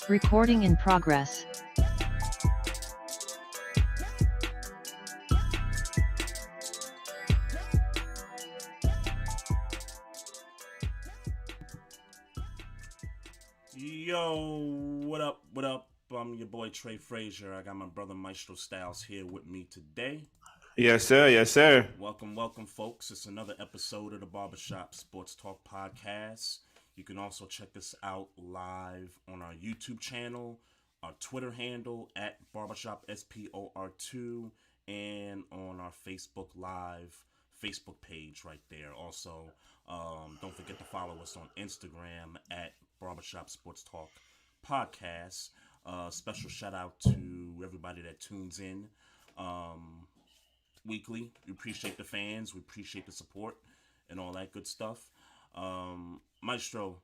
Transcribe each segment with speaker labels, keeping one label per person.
Speaker 1: Recording in progress.
Speaker 2: Yo, what up, what up? I'm your boy Trey Frazier. I got my brother Maestro Styles here with me today.
Speaker 3: Yes, sir. Yes, sir.
Speaker 2: Welcome, folks. It's another episode of the Barbershop Sports Talk Podcast. You can also check us out live on our YouTube channel, our Twitter handle at Barbershop SPOR2, and on our Facebook Live Facebook page right there. Also, don't forget to follow us on Instagram at Barbershop Sports Talk Podcast. Special shout out to everybody that tunes in weekly. We appreciate the fans. We appreciate the support and all that good stuff. Maestro,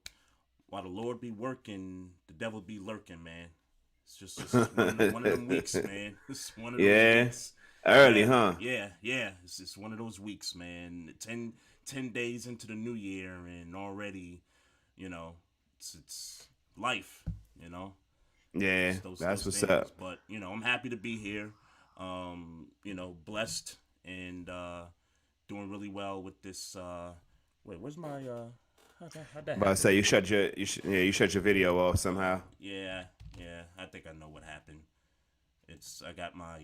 Speaker 2: while the Lord be working, the devil be lurking, man. It's just one of them weeks, man. It's one of those weeks.
Speaker 3: Early, huh?
Speaker 2: Yeah. It's one of those weeks, man. 10 days into the new year, and already, it's life,
Speaker 3: Yeah, that's what's up.
Speaker 2: But, I'm happy to be here. Blessed and doing really well with this. Wait, where's my how'd that
Speaker 3: But I say you shut your video off somehow.
Speaker 2: Yeah. I think I know what happened. I got my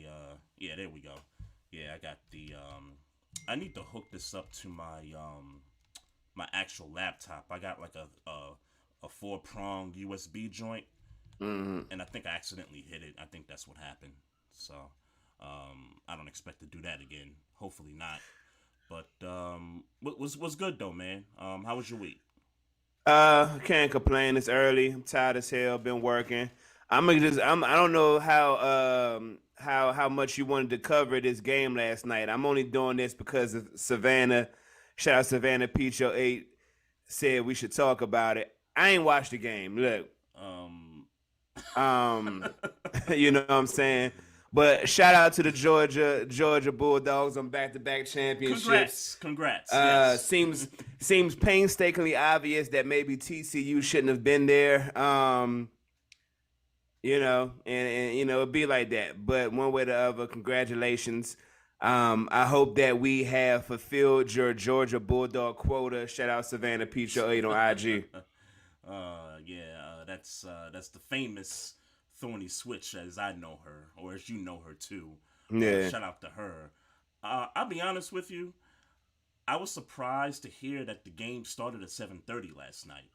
Speaker 2: there we go. Yeah, I got the I need to hook this up to my my actual laptop. I got like a 4-prong USB joint, and I think I accidentally hit it. I think that's what happened. So I don't expect to do that again. Hopefully not. But what's good though, man? How was your week?
Speaker 3: Can't complain. It's early. I'm tired as hell. Been working. I don't know how much you wanted to cover this game last night. I'm only doing this because of Savannah. Shout out Savannah Peach 08 said we should talk about it. I ain't watched the game. Look. You know what I'm saying? But shout out to the Georgia Bulldogs on back-to-back championships.
Speaker 2: Congrats. Yes.
Speaker 3: Seems painstakingly obvious that maybe TCU shouldn't have been there. And it'd be like that. But one way or the other, congratulations. I hope that we have fulfilled your Georgia Bulldog quota. Shout out Savannah Peach 08 on IG.
Speaker 2: That's the famous Thorny Switch, as I know her, or as you know her too.
Speaker 3: Yeah.
Speaker 2: Shout out to her. I'll be honest with you. I was surprised to hear that the game started at 7:30 last night,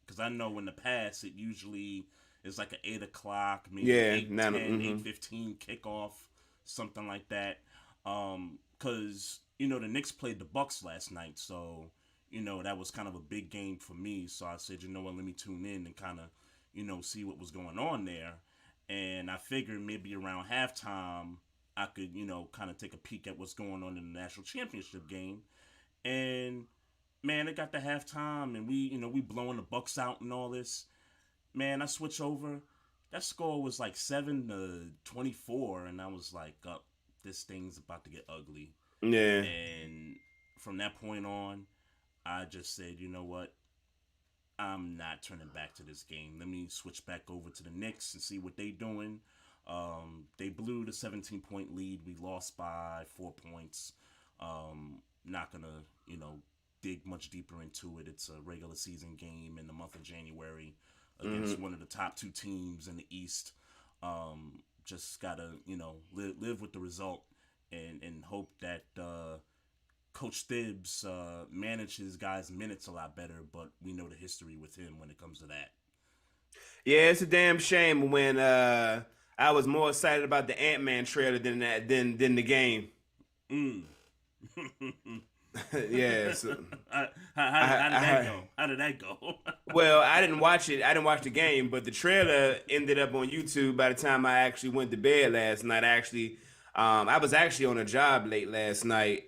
Speaker 2: because I know in the past it usually is like an 8 o'clock, maybe 8:15 kickoff, something like that. Because the Knicks played the Bucks last night, so that was kind of a big game for me. So I said, let me tune in and kind of see what was going on there. And I figured maybe around halftime, I could, kind of take a peek at what's going on in the national championship game. And man, it got to halftime and we blowing the Bucks out and all this. Man, I switch over. That score was like 7-24. And I was like, this thing's about to get ugly.
Speaker 3: Yeah.
Speaker 2: And from that point on, I just said, you know what? I'm not turning back to this game. Let me switch back over to the Knicks and see what they doing. They blew the 17-point lead. We lost by 4 points. Not going to, dig much deeper into it. It's a regular season game in the month of January against one of the top 2 teams in the East. Just got to, live with the result and hope that Coach Thibs manages guys' minutes a lot better, but we know the history with him when it comes to that.
Speaker 3: Yeah, it's a damn shame when I was more excited about the Ant-Man trailer than the game. Yeah. So,
Speaker 2: how did that go?
Speaker 3: Well, I didn't watch it. I didn't watch the game, but the trailer ended up on YouTube by the time I actually went to bed last night. I was actually on a job late last night.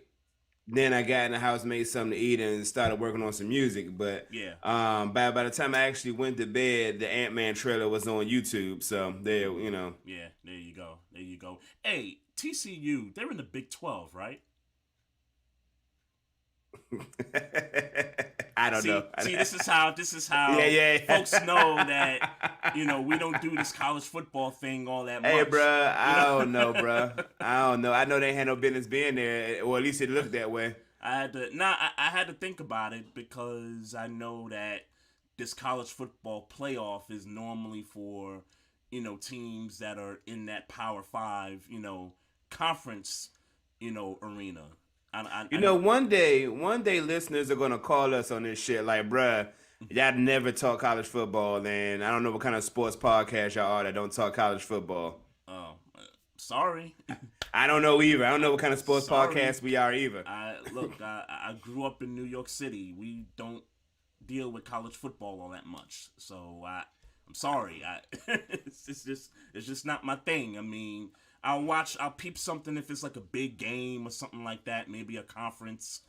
Speaker 3: Then I got in the house, made something to eat, and started working on some music. But
Speaker 2: yeah,
Speaker 3: by the time I actually went to bed, the Ant-Man trailer was on YouTube. So there,
Speaker 2: Yeah, there you go. Hey, TCU, they're in the Big 12, right?
Speaker 3: I don't know.
Speaker 2: See, this is how
Speaker 3: Yeah.
Speaker 2: folks know that we don't do this college football thing all that
Speaker 3: Hey,
Speaker 2: much.
Speaker 3: bruh,
Speaker 2: You
Speaker 3: I don't know,
Speaker 2: know.
Speaker 3: bruh. I don't know. I know they had no business being there, or at least it looked that way.
Speaker 2: I had to think about it because I know that this college football playoff is normally for teams that are in that Power Five conference arena. I know.
Speaker 3: One day, listeners are gonna call us on this shit. Like, bruh, y'all never talk college football, and I don't know what kind of sports podcast y'all are that don't talk college football.
Speaker 2: Oh, sorry.
Speaker 3: I don't know either. I don't know what kind of sports
Speaker 2: Sorry.
Speaker 3: podcast we are either.
Speaker 2: I grew up in New York City. We don't deal with college football all that much. So I'm sorry. It's just not my thing. I mean, I'll peep something if it's like a big game or something like that. Maybe a conference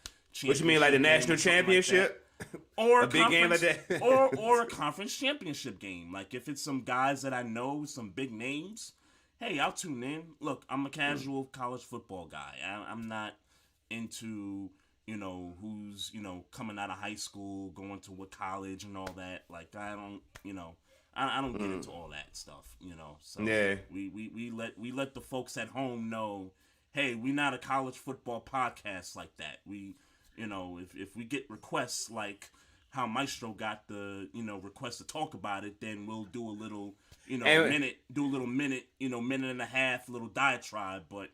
Speaker 3: What you mean, like the
Speaker 2: championship game
Speaker 3: national
Speaker 2: or something like that.
Speaker 3: championship?
Speaker 2: Or
Speaker 3: A big game like that?
Speaker 2: or a conference championship game. Like if it's some guys that I know, some big names, hey, I'll tune in. Look, I'm a casual college football guy. I'm not into who's coming out of high school, going to what college and all that. Like I don't I don't get into all that stuff. So
Speaker 3: Yeah.
Speaker 2: we let the folks at home know, hey, we not a college football podcast like that. We if we get requests like how Maestro got the request to talk about it, then we'll do a little minute, minute and a half, little diatribe. But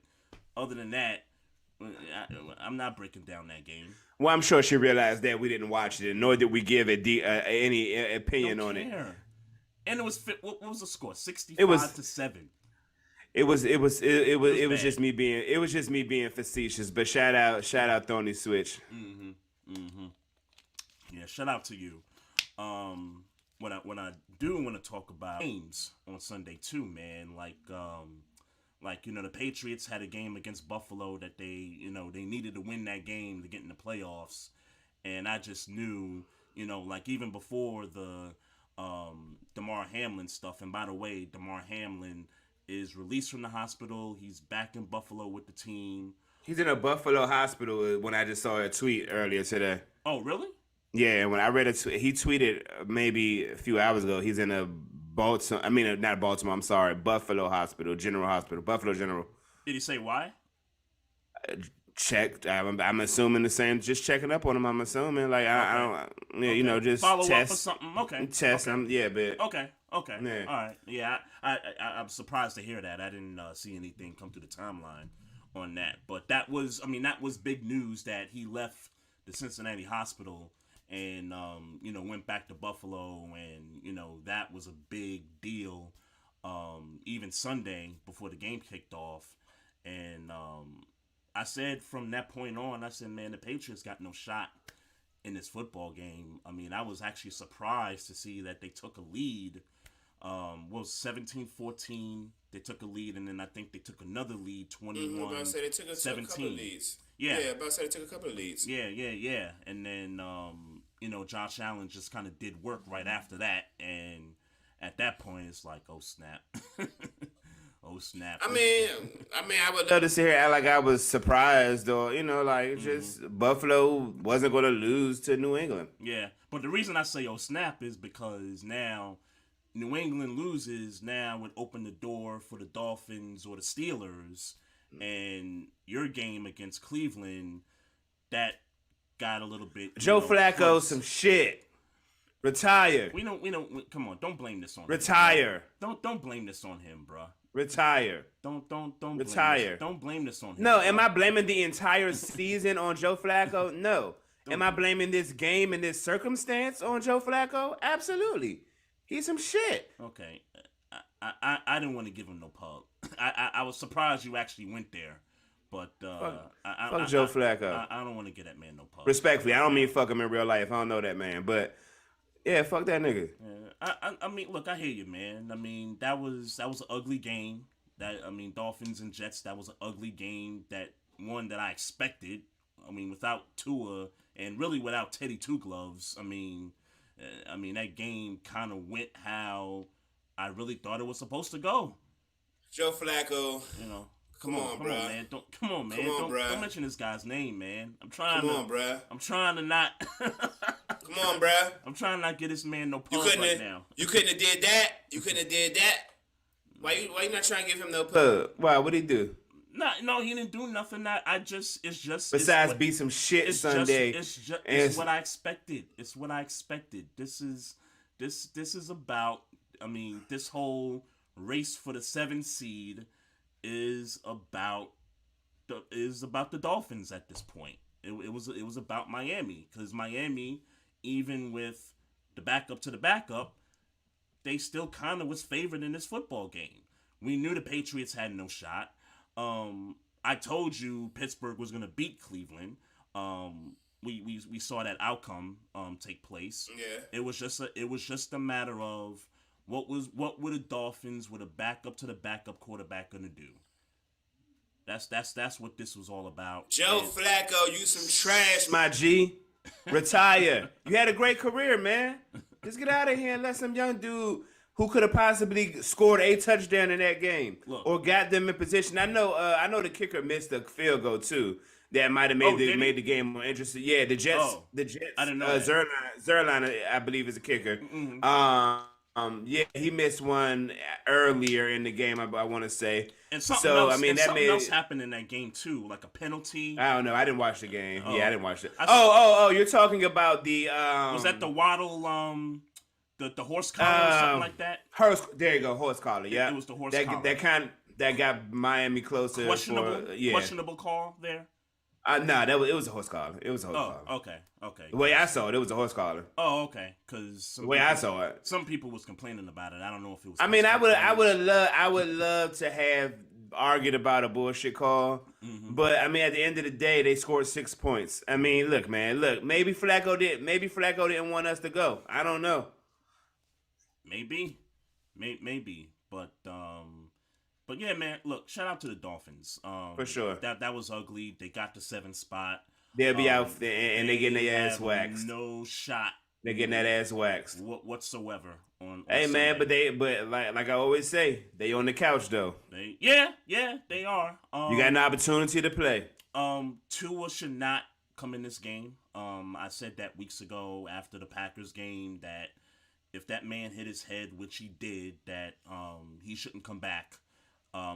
Speaker 2: other than that, I'm not breaking down that game.
Speaker 3: Well, I'm sure she realized that we didn't watch it, nor did we give it any opinion
Speaker 2: Don't
Speaker 3: on it.
Speaker 2: care. And it was what was the score?
Speaker 3: It was
Speaker 2: 65-7.
Speaker 3: it was
Speaker 2: bad.
Speaker 3: just me being facetious. But shout out Tony Switch.
Speaker 2: Yeah, shout out to you. What I do want to talk about games on Sunday too, man. Like the Patriots had a game against Buffalo that they needed to win that game to get in the playoffs, and I just knew like even before the Damar Hamlin stuff. And by the way, Damar Hamlin is released from the hospital. He's back in Buffalo with the team.
Speaker 3: He's in a Buffalo hospital when I just saw a tweet earlier today.
Speaker 2: Oh, really?
Speaker 3: Yeah, when I read it, he tweeted maybe a few hours ago. He's in a Baltimore. I mean, not Baltimore. I'm sorry, Buffalo Hospital, General Hospital, Buffalo General.
Speaker 2: Did he say why?
Speaker 3: Checked. I'm assuming the same. Just checking up on him. I'm assuming like I don't. Yeah, just
Speaker 2: follow
Speaker 3: test
Speaker 2: up or something. Okay.
Speaker 3: Test.
Speaker 2: Okay.
Speaker 3: But
Speaker 2: Okay.
Speaker 3: Yeah.
Speaker 2: All right. Yeah. I'm surprised to hear that. I didn't see anything come through the timeline on that. But that was big news that he left the Cincinnati hospital and went back to Buffalo, and that was a big deal. Even Sunday before the game kicked off, and I said from that point on, I said, man, the Patriots got no shot in this football game. I mean, I was actually surprised to see that they took a lead. Was 17-14. They took a lead, and then I think they took another lead, 21-17.
Speaker 3: about to say they took a couple of leads.
Speaker 2: Yeah,
Speaker 3: about to say they took a couple of leads.
Speaker 2: Yeah. And then, Josh Allen just kind of did work right after that, and at that point, it's like, oh snap. Oh snap!
Speaker 3: I mean, I would love to sit here and act like I was surprised, or just Buffalo wasn't going to lose to New England.
Speaker 2: Yeah, but the reason I say oh snap is because now New England loses, now would open the door for the Dolphins or the Steelers, and your game against Cleveland that got a little bit.
Speaker 3: Joe Flacco, some shit. Retire.
Speaker 2: We don't. Come on, don't blame this on
Speaker 3: Retire.
Speaker 2: him. Don't blame this on him, bro.
Speaker 3: Retire.
Speaker 2: Don't
Speaker 3: retire.
Speaker 2: Don't blame this on him.
Speaker 3: No,
Speaker 2: bro.
Speaker 3: am I blaming the entire season on Joe Flacco? No. Am I blaming this game and this circumstance on Joe Flacco? Absolutely. He's some shit.
Speaker 2: Okay. I didn't want to give him no pub. I was surprised you actually went there. But
Speaker 3: fuck Joe Flacco.
Speaker 2: I don't want to get that man no pub.
Speaker 3: Respectfully, I don't mean fuck him in real life. I don't know that man, but yeah, fuck that nigga.
Speaker 2: Yeah. I mean, look, I hear you, man. I mean, that was an ugly game. Dolphins and Jets. That was an ugly game. One that I expected. I mean, without Tua and really without Teddy Two Gloves. I mean, that game kind of went how I really thought it was supposed to go.
Speaker 3: Joe Flacco, Come on,
Speaker 2: Come on,
Speaker 3: bruh.
Speaker 2: man. Don't come on,
Speaker 3: Come
Speaker 2: man.
Speaker 3: on,
Speaker 2: Don't
Speaker 3: bruh.
Speaker 2: mention this guy's name, man.
Speaker 3: Come on, bruh.
Speaker 2: I'm trying to not.
Speaker 3: Come on, bruh.
Speaker 2: I'm trying not to get this man no
Speaker 3: You
Speaker 2: pub
Speaker 3: couldn't
Speaker 2: right
Speaker 3: have.
Speaker 2: now.
Speaker 3: You couldn't have did that. You couldn't have did that. Why you not trying to give him no pub? Why? What'd he do?
Speaker 2: No, he didn't do nothing.
Speaker 3: Besides beat some shit Sunday.
Speaker 2: It's what I expected. It's what I expected. This is about. I mean, this whole race for the 7th seed is about the Dolphins at this point. It was about Miami, because Miami, even with the backup to the backup, they still kind of was favored in this football game. We knew the Patriots had no shot. I told you Pittsburgh was gonna beat Cleveland. We saw that outcome take place.
Speaker 3: Yeah.
Speaker 2: It was just a matter of what were the Dolphins with a backup to the backup quarterback gonna do. That's what this was all about.
Speaker 3: Joe Flacco, you some trash, my G. Retire. You had a great career, man. Just get out of here and let some young dude who could have possibly scored a touchdown in that game or got them in position. I know the kicker missed a field goal too. That might have made the game more interesting. Yeah, the Jets.
Speaker 2: I didn't know that.
Speaker 3: Zerline, I believe, is a kicker.
Speaker 2: Mm-hmm.
Speaker 3: Yeah, he missed one earlier in the game. I want to say.
Speaker 2: And something else happened in that game too, like a penalty.
Speaker 3: I don't know. I didn't watch the game. Yeah, I didn't watch it. You're talking about the
Speaker 2: was that the Waddle the horse collar or something like that?
Speaker 3: There you go, horse collar. Yeah,
Speaker 2: it was the horse collar.
Speaker 3: That got Miami closer.
Speaker 2: Questionable call there.
Speaker 3: It was a horse collar. It was a horse collar.
Speaker 2: Okay.
Speaker 3: The way I saw it was a horse collar.
Speaker 2: Oh, okay. Because
Speaker 3: the way I saw it,
Speaker 2: some people was complaining about it. I don't know if it was.
Speaker 3: I mean, I would love to have argued about a bullshit call, but I mean, at the end of the day, they scored 6 points. I mean, look, man, maybe Flacco didn't want us to go. I don't know.
Speaker 2: Maybe, but yeah, man. Look, shout out to the Dolphins.
Speaker 3: For sure.
Speaker 2: That was ugly. They got the 7th spot.
Speaker 3: They'll be out and they getting their ass waxed.
Speaker 2: No shot.
Speaker 3: They're getting that ass waxed
Speaker 2: whatsoever. On
Speaker 3: hey
Speaker 2: Sunday.
Speaker 3: man, but like I always say, they on the couch though.
Speaker 2: They are.
Speaker 3: You got an opportunity to play.
Speaker 2: Tua should not come in this game. I said that weeks ago after the Packers game that if that man hit his head, which he did, that he shouldn't come back.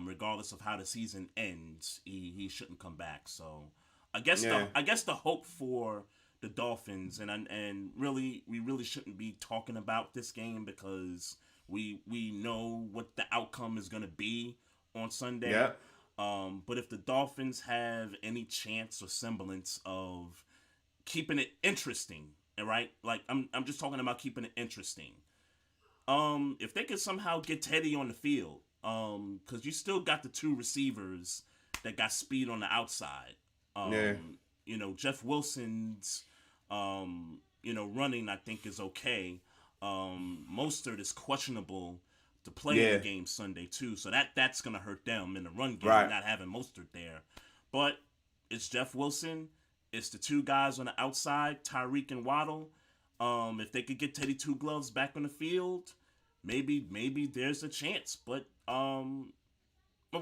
Speaker 2: Regardless of how the season ends, he shouldn't come back. So I guess the hope for the Dolphins and really we really shouldn't be talking about this game because we know what the outcome is going to be on Sunday.
Speaker 3: Yeah.
Speaker 2: But if the Dolphins have any chance or semblance of keeping it interesting, right? Like I'm just talking about keeping it interesting. If they could somehow get Teddy on the field, because you still got the 2 receivers that got speed on the outside. You know, Jeff Wilson's running I think is okay. Mostert is questionable to play in the game Sunday too, so that's gonna hurt them in the run game, not having Mostert there. But it's Jeff Wilson, it's the 2 guys on the outside, Tyreek and Waddle. If they could get Teddy Two Gloves back on the field, maybe there's a chance. But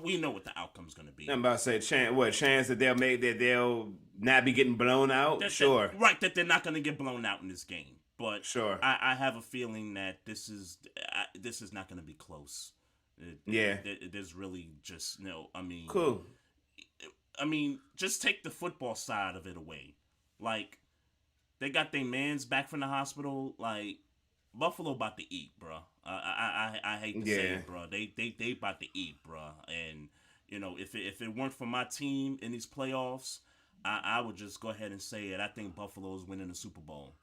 Speaker 2: we know what the outcome's going to be.
Speaker 3: I'm about to say, chance that they'll not be getting blown out? Sure.
Speaker 2: That they're not going to get blown out in this game. But
Speaker 3: sure,
Speaker 2: I have a feeling that this is not going to be close. There's really just no. I mean,
Speaker 3: cool.
Speaker 2: I mean, just take the football side of it away. Like, they got their mans back from the hospital. Like, Buffalo about to eat, bro. I hate to say it, bro. They about to eat, bro. And you know, if it weren't for my team in these playoffs, I would just go ahead and say it. I think Buffalo is winning the Super Bowl.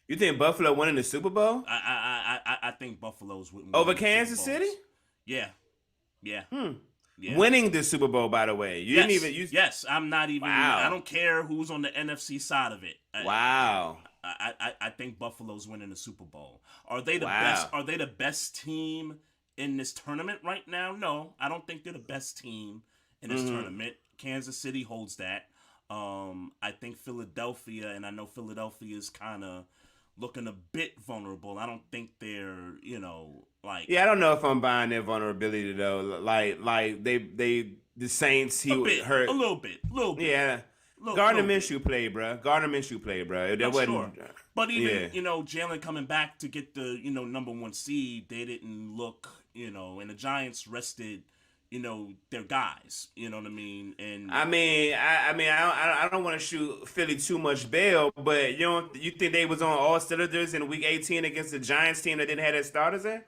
Speaker 3: You think Buffalo winning the Super Bowl?
Speaker 2: I think Buffalo's winning
Speaker 3: over Kansas City.
Speaker 2: Yeah. Yeah.
Speaker 3: Winning the Super Bowl, by the way.
Speaker 2: Yes, I'm not even.
Speaker 3: Wow.
Speaker 2: I don't care who's on the NFC side of it.
Speaker 3: Wow.
Speaker 2: I think Buffalo's winning the Super Bowl. Are they the best? Are they the best team in this tournament right now? No, I don't think they're the best team in this tournament. Kansas City holds that. I think Philadelphia, and I know Philadelphia is kind of looking a bit vulnerable. I don't think they're, like...
Speaker 3: Yeah, I don't know if I'm buying their vulnerability, though. Like they the Saints. He
Speaker 2: a
Speaker 3: hurt.
Speaker 2: little bit.
Speaker 3: Yeah. Gardner Minshew played, bro. That
Speaker 2: Not
Speaker 3: wasn't.
Speaker 2: sure. But even,
Speaker 3: Yeah.
Speaker 2: Jalen coming back to get the, number one seed, they didn't look, and the Giants rested, their guys. You know what I mean? And
Speaker 3: I don't want to shoot Philly too much bail, but you think they was on all cylinders in Week 18 against the Giants team that didn't have their starters in?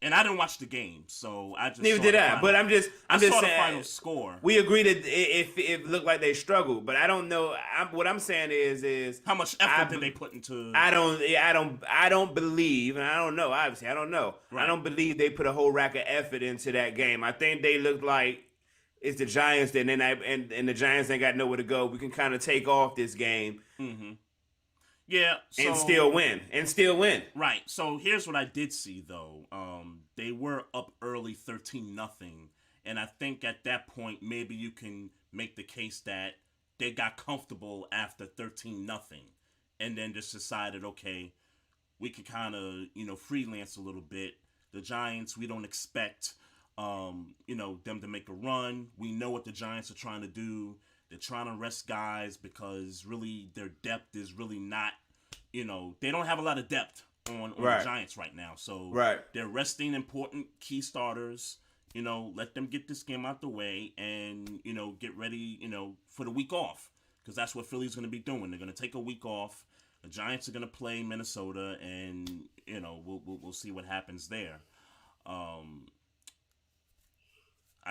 Speaker 2: And I didn't watch the game, so I just
Speaker 3: Neither
Speaker 2: saw
Speaker 3: did
Speaker 2: the
Speaker 3: I.
Speaker 2: final,
Speaker 3: But I'm just
Speaker 2: saw
Speaker 3: saying.
Speaker 2: the final score.
Speaker 3: We agree that it looked like they struggled, but I don't know. What I'm saying is
Speaker 2: How much effort did they put into?
Speaker 3: I don't believe, and I don't know. Obviously, I don't know.
Speaker 2: Right.
Speaker 3: I don't believe they put a whole rack of effort into that game. I think they looked like it's the Giants, and the Giants ain't got nowhere to go. We can kind of take off this game.
Speaker 2: Mm-hmm. Yeah,
Speaker 3: and still win.
Speaker 2: Right. So here's what I did see though. They were up early 13-0, and I think at that point maybe you can make the case that they got comfortable after 13-0, and then just decided, okay, we could kind of freelance a little bit. The Giants, we don't expect them to make a run. We know what the Giants are trying to do. They're trying to rest guys because really their depth is really not, they don't have a lot of depth on the Giants right now. So they're resting important key starters, let them get this game out the way and, get ready, for the week off. Because that's what Philly's going to be doing. They're going to take a week off. The Giants are going to play Minnesota and, we'll see what happens there. I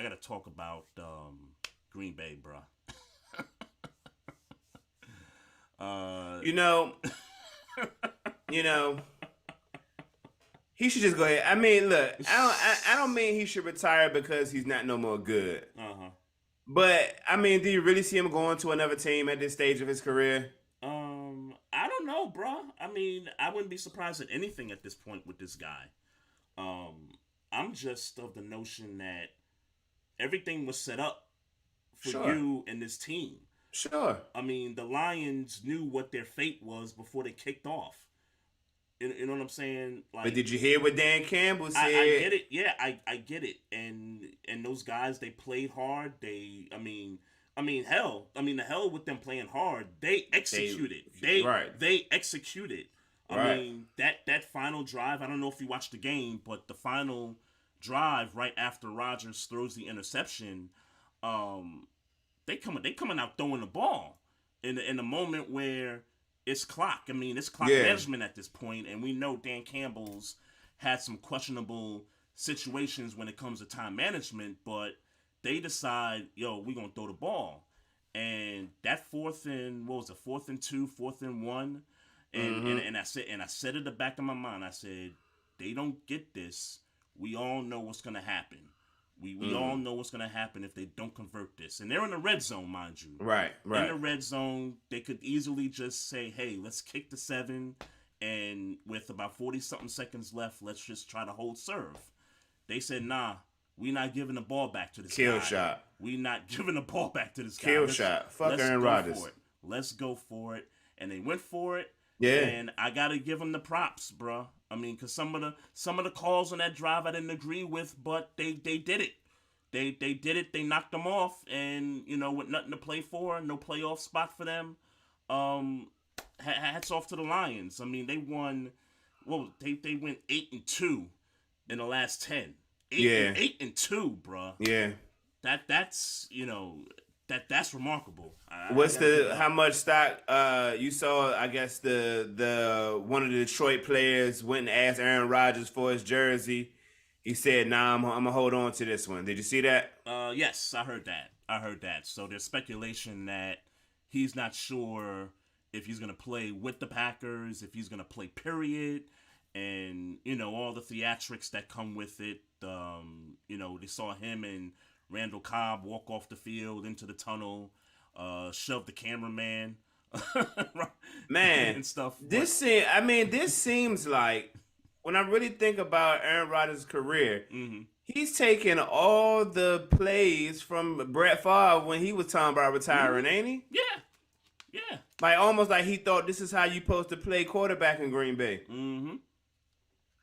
Speaker 2: got to talk about Green Bay, bro.
Speaker 3: He should just go ahead. I mean, look, I don't mean he should retire because he's not no more good. But I mean, do you really see him going to another team at this stage of his career?
Speaker 2: I don't know, bro. I mean, I wouldn't be surprised at anything at this point with this guy. I'm just of the notion that everything was set up for you and this team.
Speaker 3: Sure.
Speaker 2: I mean, the Lions knew what their fate was before they kicked off. You know what I'm saying? Like,
Speaker 3: but did you hear what Dan Campbell said?
Speaker 2: I get it. Yeah, I get it. And those guys, they played hard. The hell with them playing hard. They executed. They executed. I mean, that final drive, I don't know if you watched the game, but the final drive right after Rodgers throws the interception, they coming out throwing the ball in the moment where it's clock. I mean, it's clock management at this point, and we know Dan Campbell's had some questionable situations when it comes to time management, but they decide, we're gonna throw the ball. And that 4th and 2, 4th and 1, and I said it in the back of my mind. I said, they don't get this. We all know what's gonna happen. We all know what's going to happen if they don't convert this. And they're in the red zone, mind you.
Speaker 3: Right.
Speaker 2: In the red zone, they could easily just say, hey, let's kick the 7, and with about 40-something seconds left, let's just try to hold serve. They said, nah, we're not giving the ball back to this guy.
Speaker 3: Kill shot.
Speaker 2: We're not giving the ball back to this guy.
Speaker 3: Kill shot. Fuck Aaron Rodgers.
Speaker 2: Let's go for it. And they went for it.
Speaker 3: Yeah.
Speaker 2: And I got to give them the props, bro. I mean, because some of the calls on that drive I didn't agree with, but they did it. They did it. They knocked them off, and with nothing to play for, no playoff spot for them. Hats off to the Lions. I mean, they won. Well, they went 8-2 in the last 10. 8-2, bro.
Speaker 3: Yeah.
Speaker 2: That's that's remarkable.
Speaker 3: How much stock you saw? I guess the one of the Detroit players went and asked Aaron Rodgers for his jersey. He said, "Nah, I'm gonna hold on to this one." Did you see that?
Speaker 2: Yes, I heard that. So there's speculation that he's not sure if he's gonna play with the Packers, if he's gonna play, period, and all the theatrics that come with it. They saw him and Randall Cobb walk off the field into the tunnel, shove the cameraman,
Speaker 3: man,
Speaker 2: and stuff.
Speaker 3: This seems like, when I really think about Aaron Rodgers' career, he's taking all the plays from Brett Favre when he was talking about retiring, ain't he?
Speaker 2: Yeah.
Speaker 3: Like, almost like he thought this is how you supposed to play quarterback in Green Bay.
Speaker 2: Mm-hmm.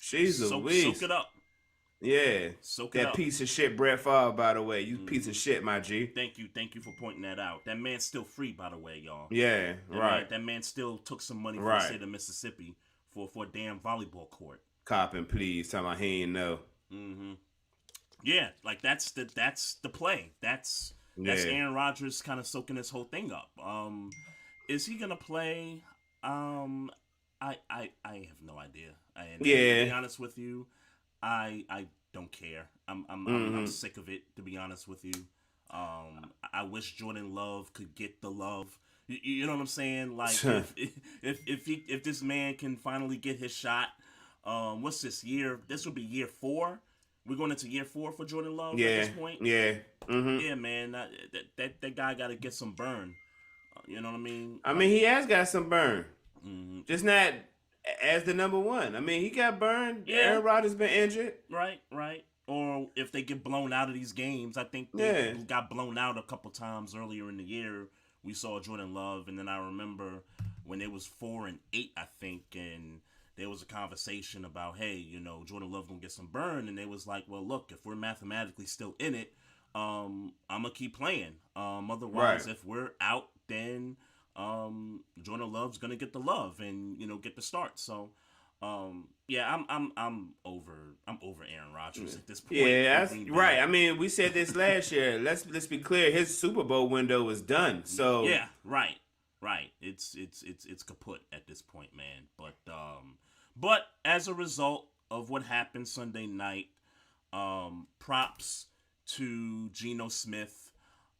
Speaker 3: Jeez Louise.
Speaker 2: Soak it up.
Speaker 3: Yeah.
Speaker 2: Soak it
Speaker 3: That
Speaker 2: up.
Speaker 3: piece of shit Brett Favre, by the way. You piece of shit, my G.
Speaker 2: Thank you for pointing that out. That man's still free, by the way, y'all.
Speaker 3: Yeah, right.
Speaker 2: That man still took some money from the
Speaker 3: Right.
Speaker 2: state of Mississippi for a damn volleyball court.
Speaker 3: Copping, please. Talking about he ain't know.
Speaker 2: Mm-hmm. Yeah, like that's the play. That's
Speaker 3: Yeah.
Speaker 2: Aaron Rodgers kind of soaking this whole thing up. Is he gonna play? Um, I have no idea. And to be
Speaker 3: Yeah.
Speaker 2: honest with you, I don't care. I'm
Speaker 3: Mm-hmm.
Speaker 2: sick of it. To be honest with you, I wish Jordan Love could get the love. You know what I'm saying? Like if this man can finally get his shot, what's this year? This will be year 4. We're going into year 4 for Jordan Love at
Speaker 3: Yeah.
Speaker 2: this point.
Speaker 3: Yeah. Mm-hmm.
Speaker 2: Yeah, man, that guy got to get some burn. You know what I mean?
Speaker 3: I mean, he has got some burn.
Speaker 2: Mm-hmm.
Speaker 3: Just not as the number one. I mean, he got burned.
Speaker 2: Yeah.
Speaker 3: Aaron Rodgers been injured.
Speaker 2: Right. Or if they get blown out of these games, I think they
Speaker 3: Yeah.
Speaker 2: got blown out a couple times earlier in the year. We saw Jordan Love, and then I remember when it was 4-8, I think, and there was a conversation about, hey, Jordan Love gonna get some burn, and they was like, well, look, if we're mathematically still in it, I'm gonna keep playing. Otherwise,
Speaker 3: Right.
Speaker 2: if we're out, then Jordan Love's gonna get the love and get the start. So yeah, I'm over Aaron Rodgers at this point.
Speaker 3: Yeah, that's right. I mean, we said this last year. Let's be clear. His Super Bowl window was done. So
Speaker 2: Yeah, right. It's kaput at this point, man. But as a result of what happened Sunday night, props to Geno Smith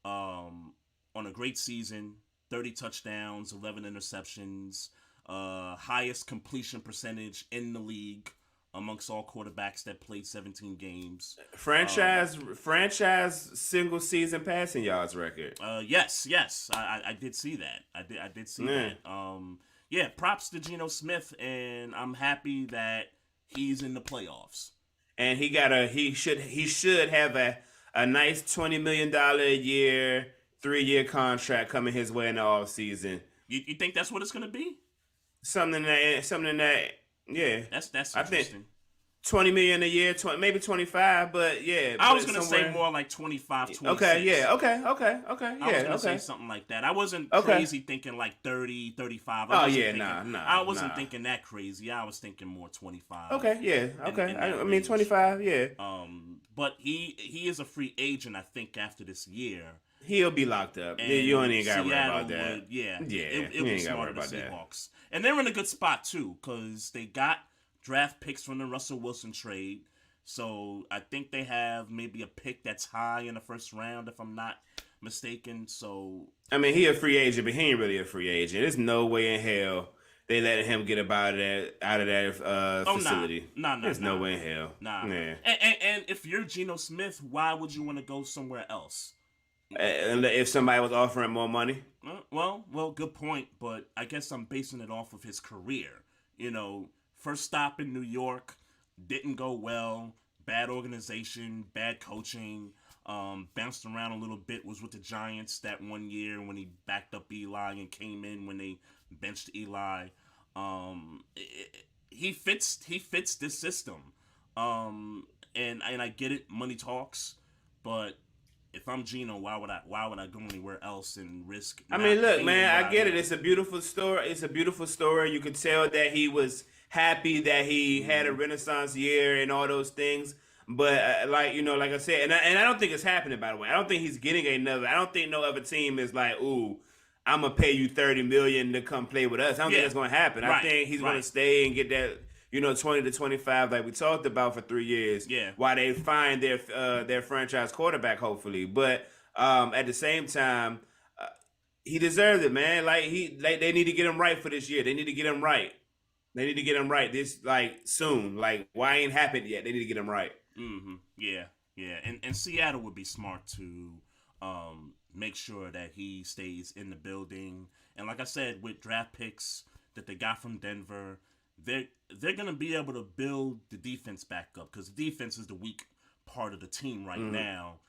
Speaker 2: on a great season. 30 touchdowns, 11 interceptions, highest completion percentage in the league amongst all quarterbacks that played 17 games.
Speaker 3: franchise single season passing yards record.
Speaker 2: Yes, I did see that. I did see
Speaker 3: Yeah.
Speaker 2: that. Yeah, props to Geno Smith, and I'm happy that he's in the playoffs.
Speaker 3: And he should have a nice $20 million a year 3-year contract coming his way in the off season.
Speaker 2: You think that's what it's gonna be?
Speaker 3: Something that yeah.
Speaker 2: That's
Speaker 3: I think
Speaker 2: interesting.
Speaker 3: 20 million a year, 20, maybe 25, but yeah.
Speaker 2: I
Speaker 3: but
Speaker 2: was gonna say more like 25, 26.
Speaker 3: Okay, yeah, okay, yeah,
Speaker 2: I was gonna say something like that. I wasn't
Speaker 3: Okay.
Speaker 2: crazy thinking like 30, 35.
Speaker 3: Oh,
Speaker 2: wasn't
Speaker 3: yeah,
Speaker 2: thinking,
Speaker 3: nah,
Speaker 2: I wasn't
Speaker 3: nah.
Speaker 2: thinking that crazy. I was thinking more 25.
Speaker 3: Okay, yeah, okay.
Speaker 2: in that
Speaker 3: I mean,
Speaker 2: range.
Speaker 3: 25, yeah.
Speaker 2: But he is a free agent, I think, after this year.
Speaker 3: He'll be locked up.
Speaker 2: And
Speaker 3: You ain't got to worry
Speaker 2: Seattle
Speaker 3: about that.
Speaker 2: would, yeah,
Speaker 3: Yeah,
Speaker 2: it
Speaker 3: you
Speaker 2: would be
Speaker 3: ain't gotta
Speaker 2: smart
Speaker 3: worry
Speaker 2: of the
Speaker 3: about that.
Speaker 2: Seahawks. And they're in a good spot too, because they got draft picks from the Russell Wilson trade. So I think they have maybe a pick that's high in the first round, if I'm not mistaken. So
Speaker 3: I mean, he a free agent, but he ain't really a free agent. There's no way in hell they let him get up out of that facility.
Speaker 2: Nah.
Speaker 3: There's no way in hell.
Speaker 2: Nah.
Speaker 3: Yeah.
Speaker 2: And if you're Geno Smith, why would you want to go somewhere else?
Speaker 3: And if somebody was offering more money,
Speaker 2: Well, good point. But I guess I'm basing it off of his career. First stop in New York, didn't go well. Bad organization, bad coaching. Bounced around a little bit. Was with the Giants that one year when he backed up Eli and came in when they benched Eli. He fits this system. And I get it. Money talks, but if I'm Gino, why would I go anywhere else and risk?
Speaker 3: I mean, look,
Speaker 2: being
Speaker 3: man,
Speaker 2: where
Speaker 3: I get
Speaker 2: am?
Speaker 3: it. It's a beautiful story. It's a beautiful story. You could tell that he was happy that he had a renaissance year and all those things. But like I said, and I don't think it's happening. By the way, I don't think he's getting another. I don't think no other team is like, ooh, I'm gonna pay you $30 million to come play with us. I don't think that's gonna happen. I
Speaker 2: Right,
Speaker 3: think he's
Speaker 2: right.
Speaker 3: gonna stay and get that 20 to 25 like we talked about for 3 years.
Speaker 2: Yeah.
Speaker 3: While they find their franchise quarterback, hopefully. But at the same time, he deserves it, man. Like they need to get him right for this year. They need to get him right. They need to get him right this soon. Like why ain't happened yet? They need to get him right.
Speaker 2: Mm-hmm. Yeah. And Seattle would be smart to make sure that he stays in the building. And like I said, with draft picks that they got from Denver, they're gonna be able to build the defense back up because the defense is the weak part of the team right now.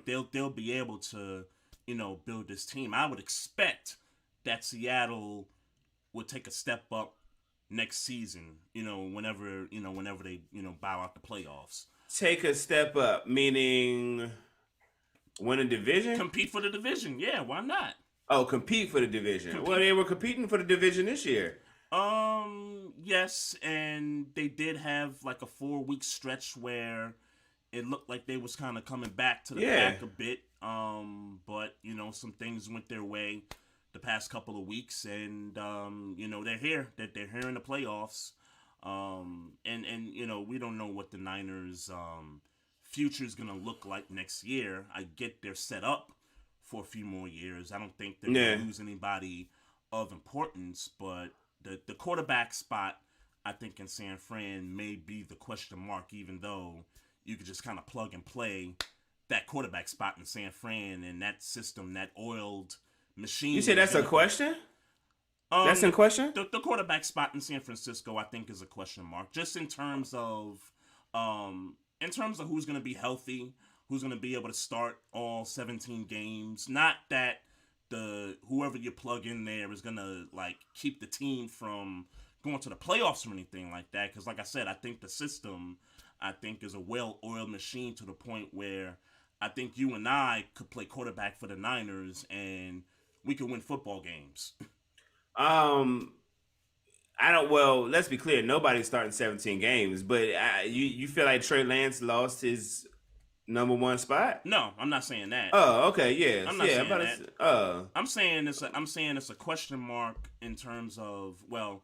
Speaker 2: They'll be able to build this team. I would expect that Seattle would take a step up next season. Whenever they bow out the playoffs.
Speaker 3: Take a step up, meaning win a division?
Speaker 2: Compete for the division. Yeah, why not?
Speaker 3: Oh, compete for the division. Well,
Speaker 2: Compete.
Speaker 3: they were competing for the division this year.
Speaker 2: Yes, and they did have like a 4 week stretch where it looked like they was kind of coming back to the
Speaker 3: Yeah.
Speaker 2: pack a bit. But some things went their way the past couple of weeks, and they're here. They're here in the playoffs. And we don't know what the Niners future is gonna look like next year. I get they're set up for a few more years. I don't think they're
Speaker 3: Yeah.
Speaker 2: gonna lose anybody of importance, but the quarterback spot, I think in San Fran may be the question mark, even though you could just kind of plug and play that quarterback spot in San Fran and that system, that oiled machine.
Speaker 3: You say that's a question? That's in question?
Speaker 2: The quarterback spot in San Francisco, I think, is a question mark. Just in terms of who's going to be healthy, who's going to be able to start all 17 games. Not that whoever you plug in there is going to like keep the team from going to the playoffs or anything like that. Because, like I said, I think the system, is a well-oiled machine to the point where I think you and I could play quarterback for the Niners and we could win football games.
Speaker 3: I don't. Well, let's be clear. Nobody's starting 17 games, but you feel like Trey Lance lost his number one spot?
Speaker 2: No, I'm not saying that.
Speaker 3: Oh, okay, yes,
Speaker 2: I'm not saying
Speaker 3: that.
Speaker 2: I'm saying it's a question mark in terms of, well,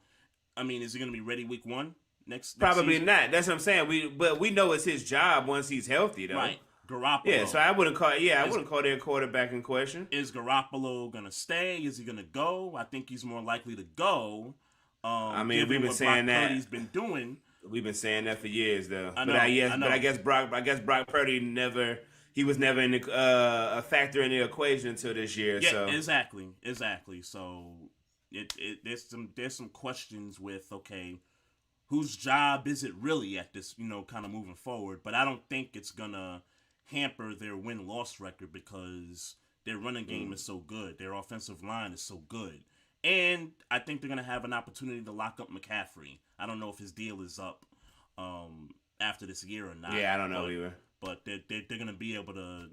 Speaker 2: is he going to be ready week one next
Speaker 3: Probably
Speaker 2: season?
Speaker 3: not. That's what I'm saying. We know it's his job once he's healthy, though.
Speaker 2: Right. Garoppolo.
Speaker 3: Yeah, so I wouldn't call their quarterback in question.
Speaker 2: Is Garoppolo gonna stay? Is he gonna go? I think he's more likely to go.
Speaker 3: We've been saying that.
Speaker 2: Purdy's been doing.
Speaker 3: We've been saying that for years, though.
Speaker 2: I know.
Speaker 3: But I guess Brock Purdy never. He was never in a factor in the equation until this year.
Speaker 2: Yeah,
Speaker 3: so.
Speaker 2: exactly. So there's some questions with, okay, whose job is it really at this, kind of moving forward? But I don't think it's gonna hamper their win-loss record because their running game is so good. Their offensive line is so good. And I think they're going to have an opportunity to lock up McCaffrey. I don't know if his deal is up after this year or not.
Speaker 3: Yeah, I don't know either.
Speaker 2: But they're going to be able to,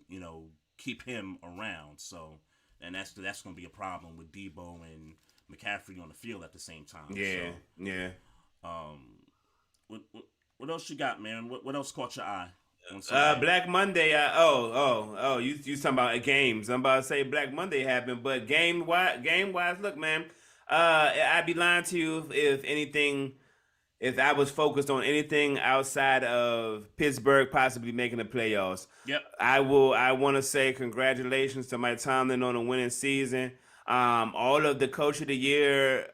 Speaker 2: keep him around. So, and that's going to be a problem with Debo and McCaffrey on the field at the same time.
Speaker 3: Yeah,
Speaker 2: so,
Speaker 3: yeah.
Speaker 2: What else you got, man? What else caught your eye?
Speaker 3: Black Monday. You talking about games? I'm about to say Black Monday happened, but game wise, look, man. I'd be lying to you if I was focused on anything outside of Pittsburgh possibly making the playoffs.
Speaker 2: Yep.
Speaker 3: I want to say congratulations to Mike Tomlin on a winning season. All of the Coach of the Year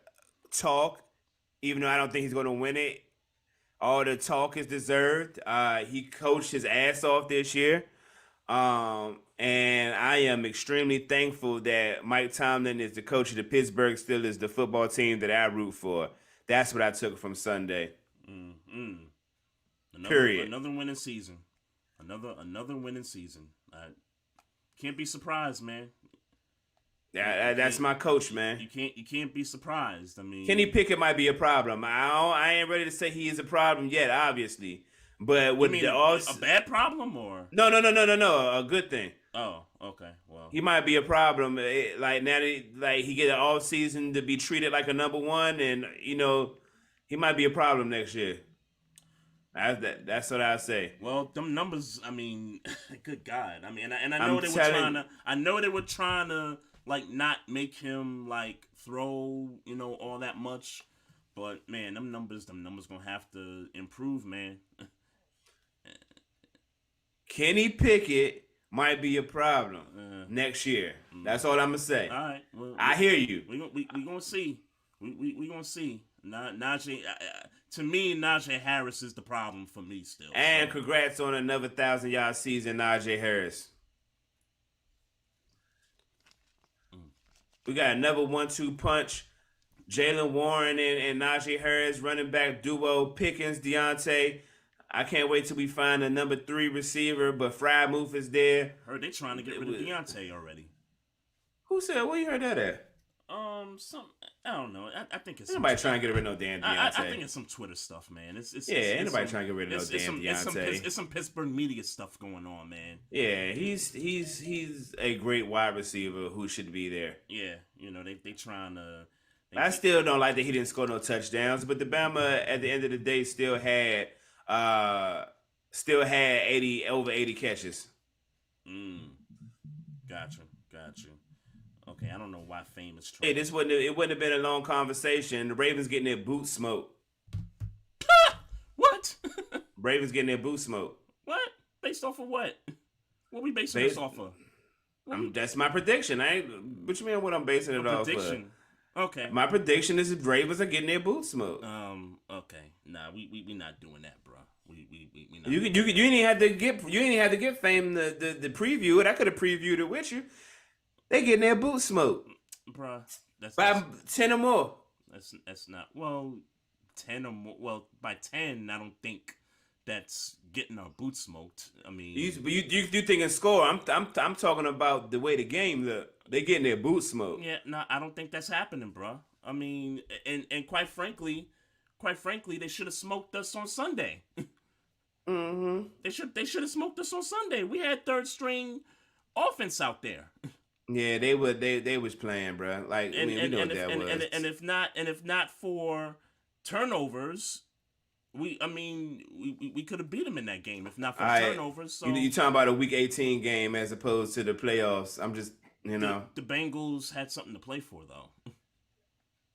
Speaker 3: talk, even though I don't think he's going to win it. All the talk is deserved. He coached his ass off this year. And I am extremely thankful that Mike Tomlin is the coach of the Pittsburgh Steelers, the football team that I root for. That's what I took from Sunday. Period.
Speaker 2: Another winning season. Another winning season. Can't be surprised, man.
Speaker 3: That's my coach, man.
Speaker 2: You can't be surprised.
Speaker 3: Kenny Pickett might be a problem. I ain't ready to say he is a problem yet, obviously. But with
Speaker 2: a bad problem or
Speaker 3: no, a good thing.
Speaker 2: Oh, okay. Well,
Speaker 3: he might be a problem. Like now, he get an off season to be treated like a number one, and he might be a problem next year. That's what I say.
Speaker 2: Well, them numbers. Good God. And I know they were trying to like not make him like throw all that much, but man, them numbers gonna have to improve, man.
Speaker 3: Kenny Pickett might be a problem next year. That's all I'm gonna say.
Speaker 2: All right, well,
Speaker 3: I hear you.
Speaker 2: We gonna see. We gonna see. Najee, to me, Najee Harris is the problem for me still.
Speaker 3: And congrats on another 1,000-yard season, Najee Harris. We got another 1-2 punch. Jalen Warren and Najee Harris, running back duo. Pickens, Deontay. I can't wait till we find a number 3 receiver, but Freiermuth is there.
Speaker 2: Heard they trying to get rid of Deontay already.
Speaker 3: Who said? Where you heard that at?
Speaker 2: Some I don't know. I think it's
Speaker 3: Ain't nobody trying to get rid of no damn Deontay.
Speaker 2: I think it's some Twitter stuff, man.
Speaker 3: Ain't nobody trying to get rid of no damn Deontay.
Speaker 2: It's some Pittsburgh media stuff going on, man.
Speaker 3: Yeah, he's a great wide receiver who should be there.
Speaker 2: Yeah, they trying to.
Speaker 3: I still don't like that he didn't score no touchdowns, but the Bama at the end of the day still had 80 catches.
Speaker 2: Gotcha. Okay, I don't know why famous.
Speaker 3: Hey, it wouldn't have been a long conversation. The Ravens getting their boot smoked.
Speaker 2: What?
Speaker 3: Ravens getting their boot smoked.
Speaker 2: What? Based off of what? What we basing this off of?
Speaker 3: That's my prediction. What you mean? What I'm basing it off of?
Speaker 2: Okay.
Speaker 3: My prediction is the Ravens are getting their boots smoked.
Speaker 2: Okay. Nah, we not doing that, bro. We not.
Speaker 3: You didn't have to get fame the preview it. I could have previewed it with you. They getting their boots smoked,
Speaker 2: bro. That's
Speaker 3: by 10 or more.
Speaker 2: That's not 10 or more. Well, by 10, I don't think that's getting our boots smoked. I mean,
Speaker 3: you thinking score? I'm talking about the way the game look. They getting their boots smoked.
Speaker 2: Yeah, no, I don't think that's happening, bro. I mean, and quite frankly, they should have smoked us on Sunday.
Speaker 3: Mm-hmm.
Speaker 2: They should have smoked us on Sunday. We had third string offense out there.
Speaker 3: Yeah, they was playing, bro. Like, we know what that was.
Speaker 2: And if not for turnovers, we could have beat them in that game if not for turnovers. So
Speaker 3: you talking about a Week 18 game as opposed to the playoffs? I'm just
Speaker 2: the Bengals had something to play for though.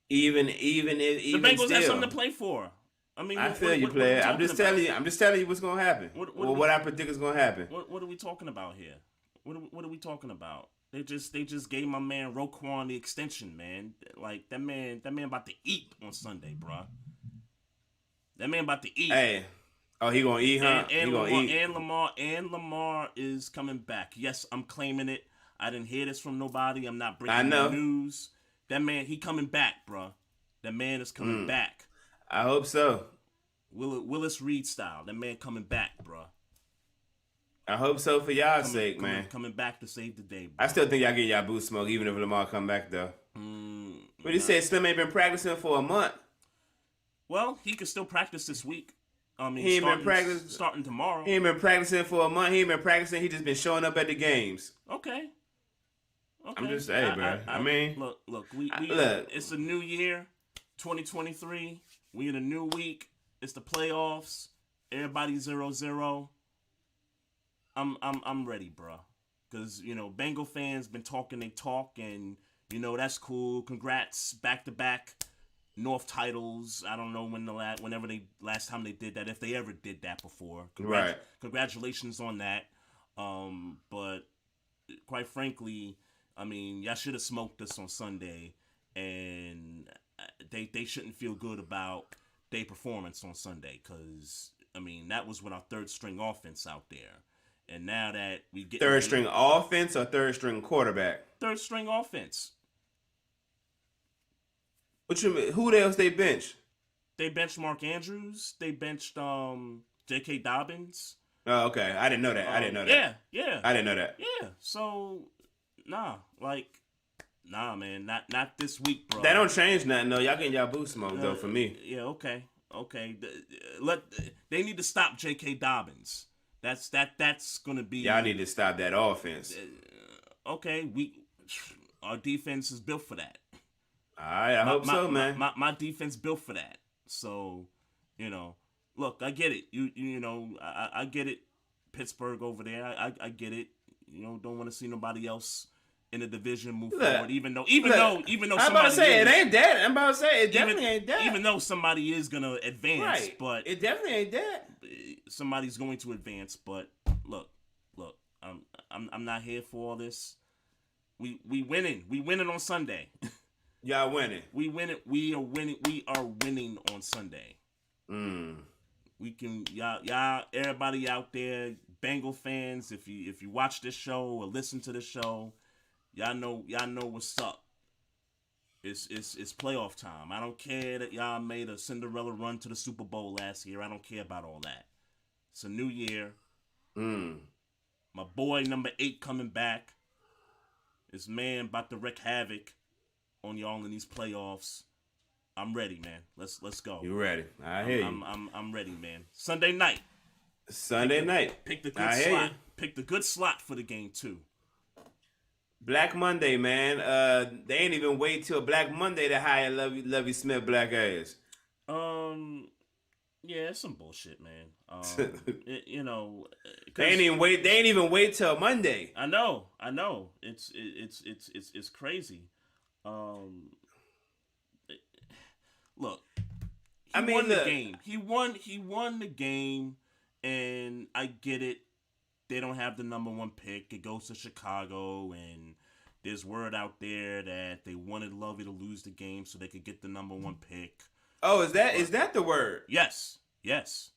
Speaker 3: Even
Speaker 2: the Bengals
Speaker 3: still,
Speaker 2: had something to play for. I mean,
Speaker 3: I feel you, player. I'm just telling you what's gonna happen. What I predict is gonna happen.
Speaker 2: What are we talking about here? What are we talking about? They just gave my man Roquan the extension, man. Like that man about to eat on Sunday, bro. That man about to eat.
Speaker 3: Hey, he gonna eat, huh?
Speaker 2: And
Speaker 3: Lamar,
Speaker 2: eat. And Lamar is coming back. Yes, I'm claiming it. I didn't hear this from nobody. I'm not breaking the news. That man, he coming back, bro. That man is coming back.
Speaker 3: I hope so.
Speaker 2: Willis Reed style. That man coming back, bro.
Speaker 3: I hope so for y'all's sake, man.
Speaker 2: Coming back to save the day, bro.
Speaker 3: I still think y'all get y'all boot smoke even if Lamar come back though. But he said Slim ain't been practicing for a month.
Speaker 2: Well, he could still practice this week. I mean,
Speaker 3: he ain't been practicing
Speaker 2: starting tomorrow.
Speaker 3: He ain't been practicing for a month. He ain't been practicing. He just been showing up at the games.
Speaker 2: Okay.
Speaker 3: I'm just saying, bro. I mean,
Speaker 2: look. It's a new year, 2023. We in a new week. It's the playoffs. Everybody 0-0. I'm ready, bro. Because Bengal fans been talking they talk, and that's cool. Congrats, back-to-back North titles. I don't know whenever last time they did that, if they ever did that before.
Speaker 3: Right.
Speaker 2: Congratulations on that. But quite frankly, I mean, y'all should have smoked us on Sunday, and they shouldn't feel good about their performance on Sunday, because I mean that was with our third string offense out there. And now that we get
Speaker 3: third string offense or third string quarterback?
Speaker 2: Third string offense.
Speaker 3: What you mean? Who else they bench?
Speaker 2: They benched Mark Andrews. They benched J.K. Dobbins.
Speaker 3: Oh, okay. I didn't know that. I didn't know that.
Speaker 2: Yeah.
Speaker 3: I didn't know that.
Speaker 2: Yeah. So, nah, man. Not this week, bro.
Speaker 3: That don't change nothing, though. Y'all getting y'all boost smoke, though, for me.
Speaker 2: Yeah, okay. They need to stop J.K. Dobbins. That's gonna be.
Speaker 3: Y'all need to stop that offense.
Speaker 2: Okay, our defense is built for that.
Speaker 3: All right, I hope so, man.
Speaker 2: My defense built for that. So, look, I get it. I get it. Pittsburgh over there, I get it. Don't want to see nobody else in the division move forward. Even though
Speaker 3: I'm about to say it ain't that. I'm about to say it definitely ain't that.
Speaker 2: Even though somebody is gonna advance,
Speaker 3: right.
Speaker 2: But
Speaker 3: it definitely ain't that.
Speaker 2: Somebody's going to advance, but look, I'm not here for all this. We winning. We winning on Sunday.
Speaker 3: Y'all winning.
Speaker 2: We winning. We are winning. We are winning on Sunday. We can y'all everybody out there, Bengal fans, if you watch this show or listen to the show, y'all know what's up. It's playoff time. I don't care that y'all made a Cinderella run to the Super Bowl last year. I don't care about all that. It's a new year. My boy number 8 coming back. This man about to wreak havoc on y'all in these playoffs. I'm ready, man. Let's go.
Speaker 3: You ready? I hear you.
Speaker 2: I'm ready, man. Sunday night.
Speaker 3: Sunday night.
Speaker 2: Pick the good slot. Pick the good slot for the game too.
Speaker 3: Black Monday, man. They ain't even wait till Black Monday to hire Lovie Smith black ass.
Speaker 2: Yeah, it's some bullshit, man.
Speaker 3: They ain't even wait till Monday.
Speaker 2: I know. It's crazy. Look, he won the game. He won the game, and I get it. They don't have the number 1 pick. It goes to Chicago, and there's word out there that they wanted Lovie to lose the game so they could get the number 1 pick.
Speaker 3: Oh, is that the word?
Speaker 2: Yes.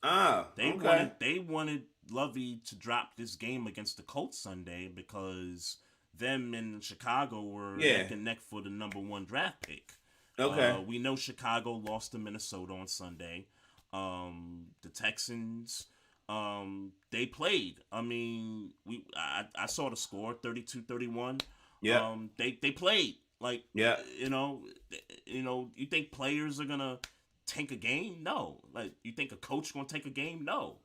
Speaker 3: Oh,
Speaker 2: They wanted Lovie to drop this game against the Colts Sunday because them in Chicago were neck and neck for the number 1 draft pick.
Speaker 3: Okay.
Speaker 2: We know Chicago lost to Minnesota on Sunday. The Texans, they played. I mean, I saw the score, 32-31.
Speaker 3: Yeah.
Speaker 2: They played. Like,
Speaker 3: yeah.
Speaker 2: You think players are gonna tank a game? No. Like, you think a coach gonna take a game? No.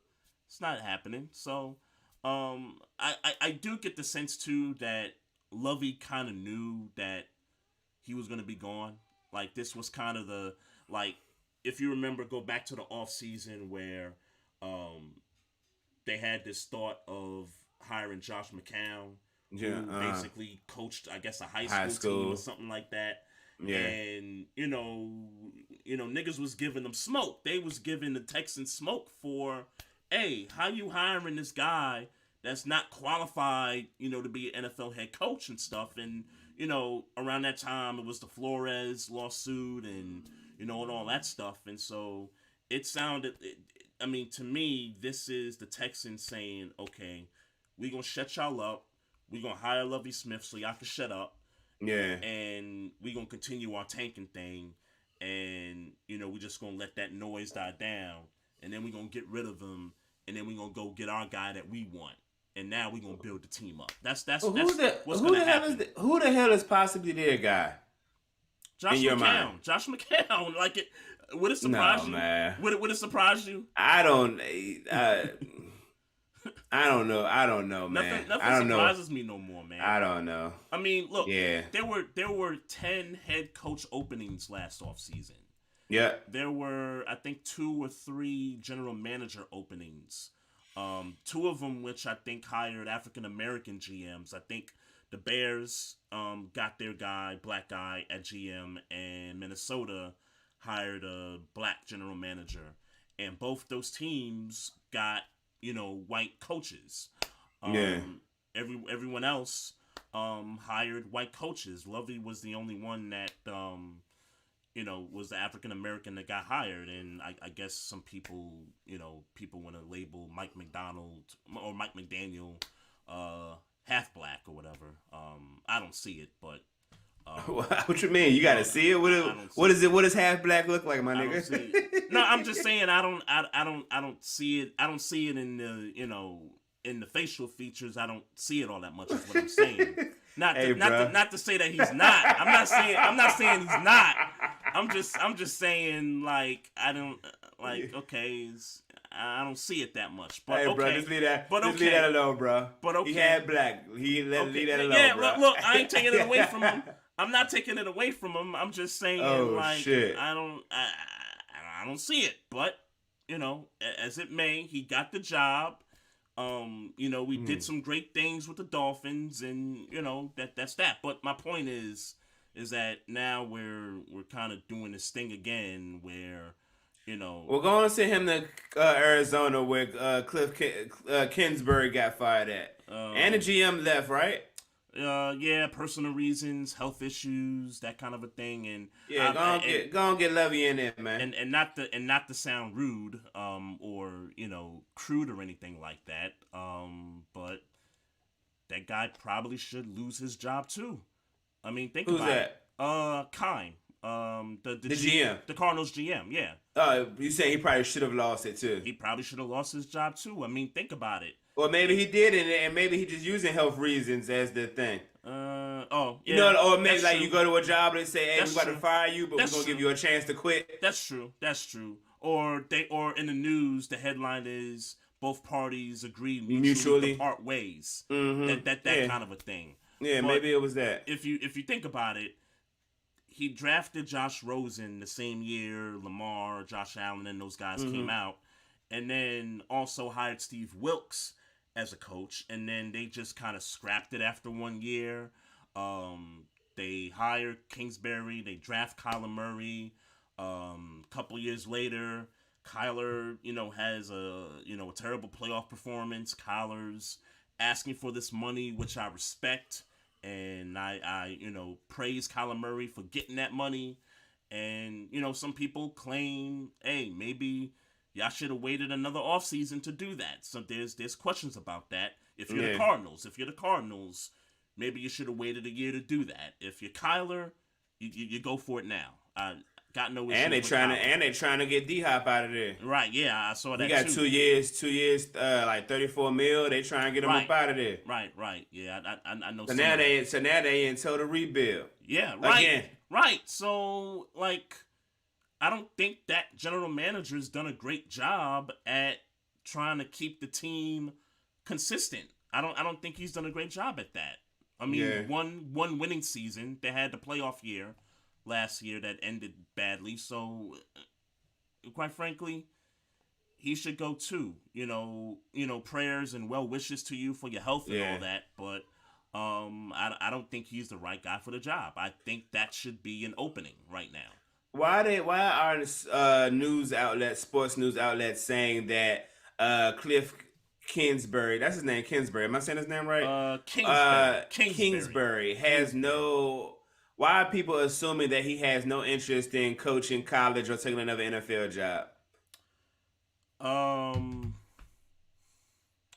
Speaker 2: It's not happening. So, I do get the sense too that Lovie kind of knew that he was gonna be gone. Like, this was kind of if you remember, go back to the off season where they had this thought of hiring Josh McCown, who basically coached, I guess, a high school team or something like that. Yeah. And, niggas was giving them smoke. They was giving the Texans smoke for, hey, how you hiring this guy that's not qualified, to be an NFL head coach and stuff. And, around that time, it was the Flores lawsuit and, and all that stuff. And so it sounded, to me, this is the Texans saying, okay, we going to shut y'all up. We going to hire Lovie Smith so y'all can shut up.
Speaker 3: Yeah.
Speaker 2: And we going to continue our tanking thing. And, we just going to let that noise die down. And then we going to get rid of him. And then we going to go get our guy that we want. And now we going to build the team up. That's what's going to happen.
Speaker 3: Who the hell is possibly their guy?
Speaker 2: Josh McCown. Josh McCown. Like, would it surprise you?
Speaker 3: Man.
Speaker 2: Would it surprise you?
Speaker 3: I don't know. Man.
Speaker 2: Nothing surprises me no more, man.
Speaker 3: I don't know.
Speaker 2: I mean, look. Yeah. There were 10 head coach openings last offseason.
Speaker 3: Yeah.
Speaker 2: There were, I think, 2 or 3 general manager openings. 2 of them, which I think hired African American GMs. I think the Bears got their black guy at GM, and Minnesota hired a black general manager. And both those teams got, white coaches. Everyone else hired white coaches. Lovie was the only one that was the African American that got hired, and I guess some people want to label Mike McDonald or Mike McDaniel half black or whatever. I don't see it, but
Speaker 3: what you mean? You got to see it. What is it? What does half black look like, my nigga?
Speaker 2: No, I'm just saying I don't see it. I don't see it in the in the facial features. I don't see it all that much. Is what I'm saying. Not to say that he's not. I'm not saying he's not. I'm just saying, like, I don't okay. I don't see it that much. But
Speaker 3: hey,
Speaker 2: okay.
Speaker 3: Bro, just leave that.
Speaker 2: But
Speaker 3: just leave that alone, bro.
Speaker 2: But okay.
Speaker 3: He had black. Leave that alone,
Speaker 2: yeah,
Speaker 3: bro.
Speaker 2: Look, I ain't taking it away from him. I'm not taking it away from him. I'm just saying,
Speaker 3: shit.
Speaker 2: I don't see it. But as it may, he got the job. We did some great things with the Dolphins, and that's that. But my point is that now we're kind of doing this thing again where
Speaker 3: we're going to send him to Arizona where Kliff Kingsbury got fired at, and the GM left, right?
Speaker 2: Yeah, personal reasons, health issues, that kind of a thing, and
Speaker 3: go and get Lovie in there, man,
Speaker 2: and not to sound rude, or crude or anything like that, but that guy probably should lose his job too. I mean, think
Speaker 3: Who's
Speaker 2: about
Speaker 3: that?
Speaker 2: it. Kine, the
Speaker 3: GM,
Speaker 2: the Cardinals GM, yeah.
Speaker 3: You saying he probably should have lost it too?
Speaker 2: He probably should have lost his job too. I mean, think about it.
Speaker 3: Or maybe he did, and maybe he just using health reasons as the thing.
Speaker 2: Oh,
Speaker 3: You
Speaker 2: yeah,
Speaker 3: know, or maybe
Speaker 2: that's
Speaker 3: like
Speaker 2: true.
Speaker 3: you go to a job and they say, "Hey,
Speaker 2: That's
Speaker 3: we about to
Speaker 2: true.
Speaker 3: fire you, but we're
Speaker 2: That's
Speaker 3: gonna give
Speaker 2: true.
Speaker 3: you a chance to quit."
Speaker 2: That's true. That's true. Or in the news, the headline is both parties agree mutually to
Speaker 3: Mutually.
Speaker 2: part ways.
Speaker 3: Mm-hmm.
Speaker 2: That
Speaker 3: Yeah.
Speaker 2: kind of a thing.
Speaker 3: Yeah.
Speaker 2: But
Speaker 3: Maybe it was that.
Speaker 2: if you think about it, he drafted Josh Rosen the same year Lamar, Josh Allen, and those guys came out, and then also hired Steve Wilkes as a coach, and then they just kind of scrapped it after 1 year. They hire Kingsbury, they draft Kyler Murray. Couple years later, Kyler, has a terrible playoff performance. Kyler's asking for this money, which I respect, and I praise Kyler Murray for getting that money. And some people claim, hey, maybe y'all should have waited another offseason to do that. So there's questions about that. If you're the Cardinals, maybe you should have waited a year to do that. If you're Kyler, you go for it now. I got no issue.
Speaker 3: And they trying to get D Hop out of there.
Speaker 2: Right? Yeah, I saw that.
Speaker 3: He got
Speaker 2: too.
Speaker 3: 2 years, like $34 million. They trying to get him up out of there.
Speaker 2: Right. Yeah, I know.
Speaker 3: So now they in total rebuild.
Speaker 2: Yeah, right.
Speaker 3: Again.
Speaker 2: Right. So I don't think that general manager's done a great job at trying to keep the team consistent. I don't think he's done a great job at that. I mean, one winning season. They had the playoff year last year that ended badly. So, quite frankly, he should go too. Prayers and well wishes to you for your health and all that. But I don't think he's the right guy for the job. I think that should be an opening right now.
Speaker 3: Why are news outlets, sports news outlets, saying that Kliff Kingsbury, that's his name, Kingsbury. Am I saying his name right? Kingsbury has no. Why are people assuming that he has no interest in coaching college or taking another NFL job?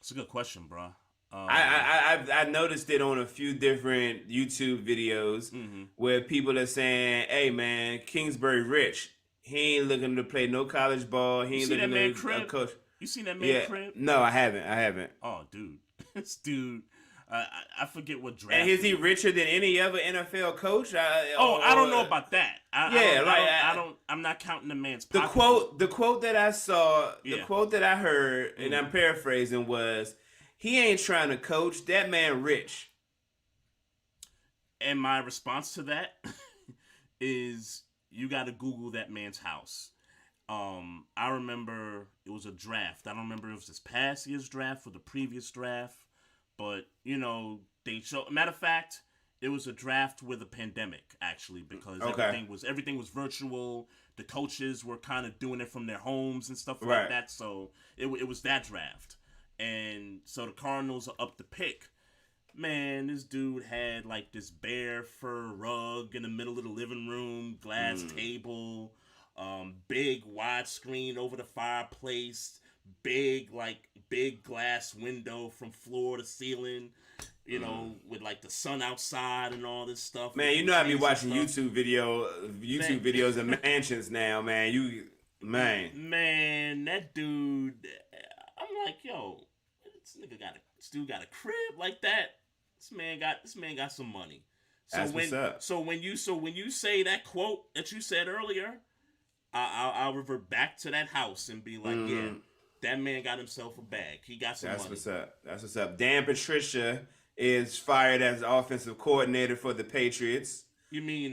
Speaker 2: It's a good question, bro.
Speaker 3: I noticed it on a few different YouTube videos where people are saying, "Hey man, Kingsbury rich. He ain't looking to play no college ball. He ain't looking to coach."
Speaker 2: You seen that man crib?
Speaker 3: No, I haven't.
Speaker 2: Oh, dude, this dude. I forget what draft.
Speaker 3: And is he richer than any other NFL coach?
Speaker 2: I don't know about that. I'm not counting the man's pocket.
Speaker 3: The quote that I saw, the quote that I heard, and I'm paraphrasing, was, "He ain't trying to coach. That man rich."
Speaker 2: And my response to that is, you got to Google that man's house. I remember it was a draft. I don't remember if it was this past year's draft or the previous draft, but they show. Matter of fact, it was a draft with a pandemic actually, because everything was virtual. The coaches were kind of doing it from their homes and stuff like that. So it was that draft, and so the Cardinals are up the pick. Man, this dude had like this bear fur rug in the middle of the living room, glass table. Big widescreen over the fireplace, big glass window from floor to ceiling, with like the sun outside and all this stuff.
Speaker 3: Man, I be watching YouTube videos of mansions now, man.
Speaker 2: Man, that dude, I'm like, yo, this dude got a crib like that. This man got some money. So when you say that quote that you said earlier, I'll revert back to that house and be like, yeah, that man got himself a bag. He got some money.
Speaker 3: That's what's up. Dan Patricia is fired as offensive coordinator for the Patriots.
Speaker 2: You mean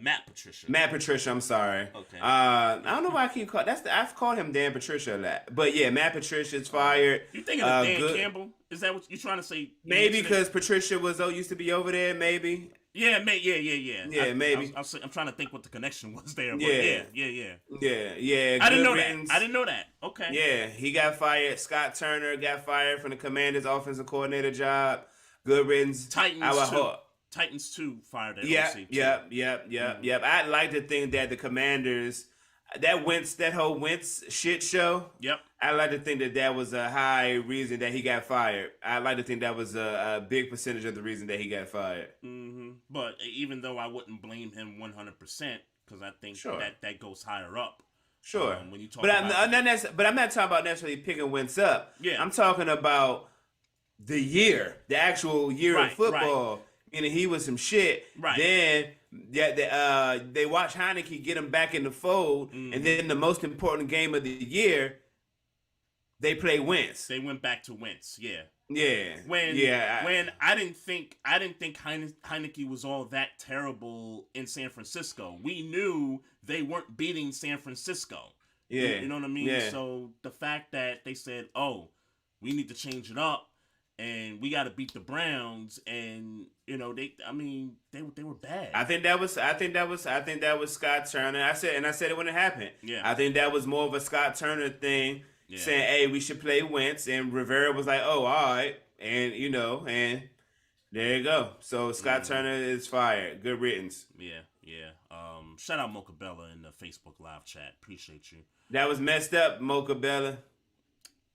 Speaker 2: Matt Patricia?
Speaker 3: Matt Patricia, I'm sorry.
Speaker 2: Okay.
Speaker 3: I don't know why I keep calling. I've called him Dan Patricia a lot, but yeah, Matt Patricia's fired.
Speaker 2: You thinking of Dan Campbell? Is that what you're trying to say?
Speaker 3: Maybe because Patricia used to be over there. Maybe.
Speaker 2: Yeah,
Speaker 3: Yeah, maybe.
Speaker 2: I'm trying to think what the connection was there. But
Speaker 3: yeah.
Speaker 2: I didn't know that. Okay.
Speaker 3: Yeah, he got fired. Scott Turner got fired from the Commanders' offensive coordinator job. Good riddance.
Speaker 2: Titans too fired at OC.
Speaker 3: Yep. I'd like to think that the Commanders, that whole Wentz shit show.
Speaker 2: Yep.
Speaker 3: I'd like to think that was a high reason that he got fired. I'd like to think that was a big percentage of the reason that he got fired.
Speaker 2: Mm-hmm. But even though I wouldn't blame him 100%, because I think that goes higher up.
Speaker 3: Sure.
Speaker 2: When you talk
Speaker 3: but I'm not talking about necessarily picking Wentz up.
Speaker 2: Yeah.
Speaker 3: I'm talking about the actual year of football.
Speaker 2: Right.
Speaker 3: and he was some shit.
Speaker 2: Right.
Speaker 3: Then they watch Heineke get him back in the fold, and then the most important game of the year, they play Wentz.
Speaker 2: They went back to Wentz. Yeah.
Speaker 3: Yeah.
Speaker 2: When I didn't think Heineke was all that terrible in San Francisco. We knew they weren't beating San Francisco.
Speaker 3: Yeah.
Speaker 2: You know what I mean?
Speaker 3: Yeah.
Speaker 2: So the fact that they said, "Oh, we need to change it up and we got to beat the Browns," and they were bad.
Speaker 3: I think that was Scott Turner. I said it when it happened.
Speaker 2: Yeah.
Speaker 3: I think that was more of a Scott Turner thing. Yeah. Saying, "Hey, we should play Wentz," and Rivera was like, "Oh, all right," and and there you go. So Scott Turner is fired. Good riddance.
Speaker 2: Yeah. Shout out Mocha Bella in the Facebook live chat. Appreciate you.
Speaker 3: That was messed up, Mocha Bella.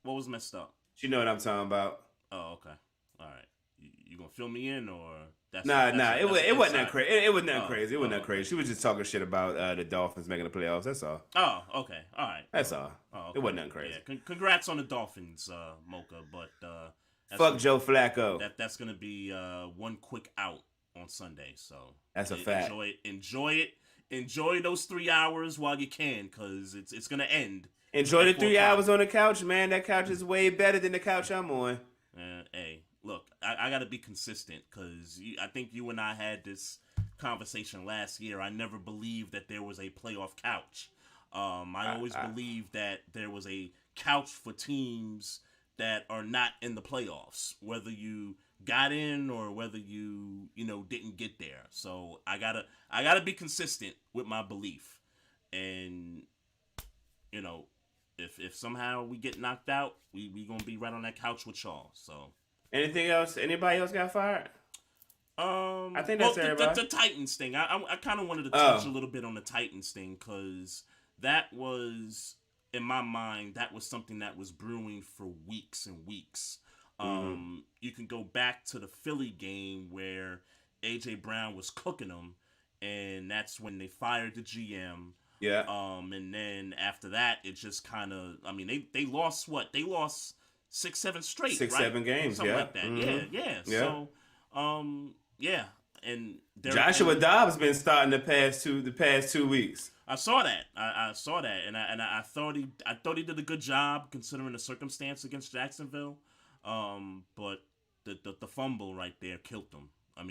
Speaker 2: What was messed up?
Speaker 3: You know what I'm talking about.
Speaker 2: Oh, okay. All right. You gonna fill me in or?
Speaker 3: It wasn't that crazy. It wasn't that crazy. It wasn't that crazy. She was just talking shit about the Dolphins making the playoffs. That's all.
Speaker 2: Oh, okay. All right.
Speaker 3: That's all.
Speaker 2: Oh, okay.
Speaker 3: It wasn't that crazy.
Speaker 2: Yeah. Congrats on the Dolphins, Mocha. But
Speaker 3: fuck Joe Flacco.
Speaker 2: That's gonna be one quick out on Sunday. So
Speaker 3: that's a fact.
Speaker 2: Enjoy it. Enjoy those 3 hours while you can, cause it's gonna end.
Speaker 3: Enjoy the 3 hours on the couch, man. That couch is way better than the couch I'm on.
Speaker 2: Hey, look, I got to be consistent because I think you and I had this conversation last year. I never believed that there was a playoff couch. I always believed that there was a couch for teams that are not in the playoffs, whether you got in or whether you didn't get there. So I gotta be consistent with my belief, and if somehow we get knocked out, we gonna be right on that couch with y'all. So
Speaker 3: anything else? Anybody else got fired? I think that's everybody.
Speaker 2: The Titans thing. I kind of wanted to touch a little bit on the Titans thing because that was, in my mind, that was something that was brewing for weeks and weeks. You can go back to the Philly game where AJ Brown was cooking them, and that's when they fired the GM.
Speaker 3: Yeah.
Speaker 2: And then after that, it just kind of, they lost what? They lost 6-7 straight, right?
Speaker 3: 6-7 games,
Speaker 2: something like that. Mm-hmm. Yeah. So, yeah. And
Speaker 3: Joshua Dobbs been starting the past 2 weeks.
Speaker 2: I saw that. I saw that, and I thought he did a good job considering the circumstance against Jacksonville. But the fumble right there killed them.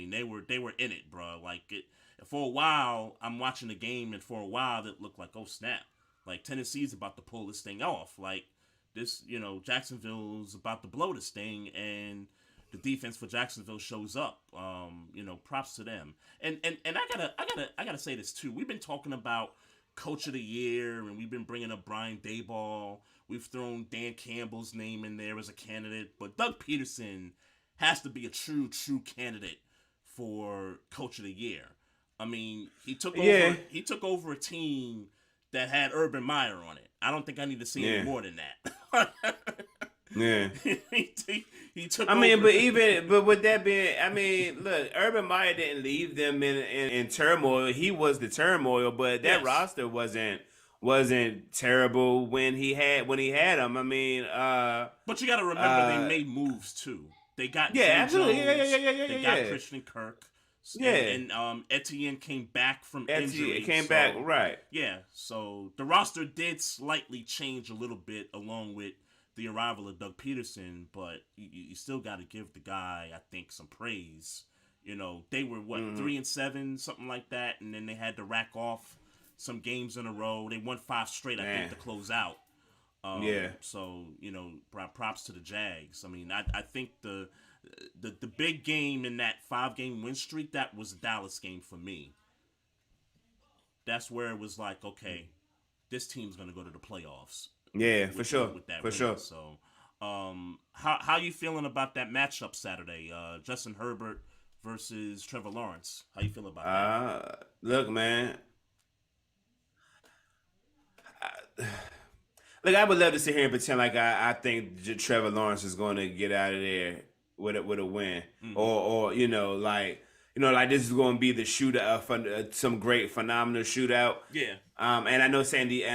Speaker 2: They were in it, bro. Like it. For a while, I'm watching the game, and for a while, it looked like, oh snap, like Tennessee's about to pull this thing off. Like this, Jacksonville's about to blow this thing, and the defense for Jacksonville shows up. Props to them. And I gotta say this too. We've been talking about Coach of the Year, and we've been bringing up Brian Daboll. We've thrown Dan Campbell's name in there as a candidate, but Doug Peterson has to be a true candidate for Coach of the Year. He took over a team that had Urban Meyer on it. I don't think I need to see any more than that.
Speaker 3: Yeah.
Speaker 2: he took
Speaker 3: over. But with that being, look, Urban Meyer didn't leave them in turmoil. He was the turmoil, but that roster wasn't terrible when he had them.
Speaker 2: But you got to remember they made moves too. They got
Speaker 3: absolutely.
Speaker 2: Jones,
Speaker 3: Yeah.
Speaker 2: They got Christian Kirk.
Speaker 3: Yeah,
Speaker 2: and Etienne came back from injury.
Speaker 3: Back, right.
Speaker 2: Yeah, so the roster did slightly change a little bit along with the arrival of Doug Peterson, but you still got to give the guy, I think, some praise. They were 3-7, something like that, and then they had to rack off some games in a row. They won 5 straight, I think, to close out. So props to the Jags. I think the big game in that 5-game win streak, that was the Dallas game for me. That's where it was like, okay, this team's gonna go to the playoffs.
Speaker 3: Yeah, for sure.
Speaker 2: So, how you feeling about that matchup Saturday? Justin Herbert versus Trevor Lawrence. How you feel about that?
Speaker 3: Look, man. Look, I would love to sit here and pretend like I think Trevor Lawrence is going to get out of there with a win, or like this is going to be the shootout, some great phenomenal shootout.
Speaker 2: Yeah.
Speaker 3: And I know San Diego.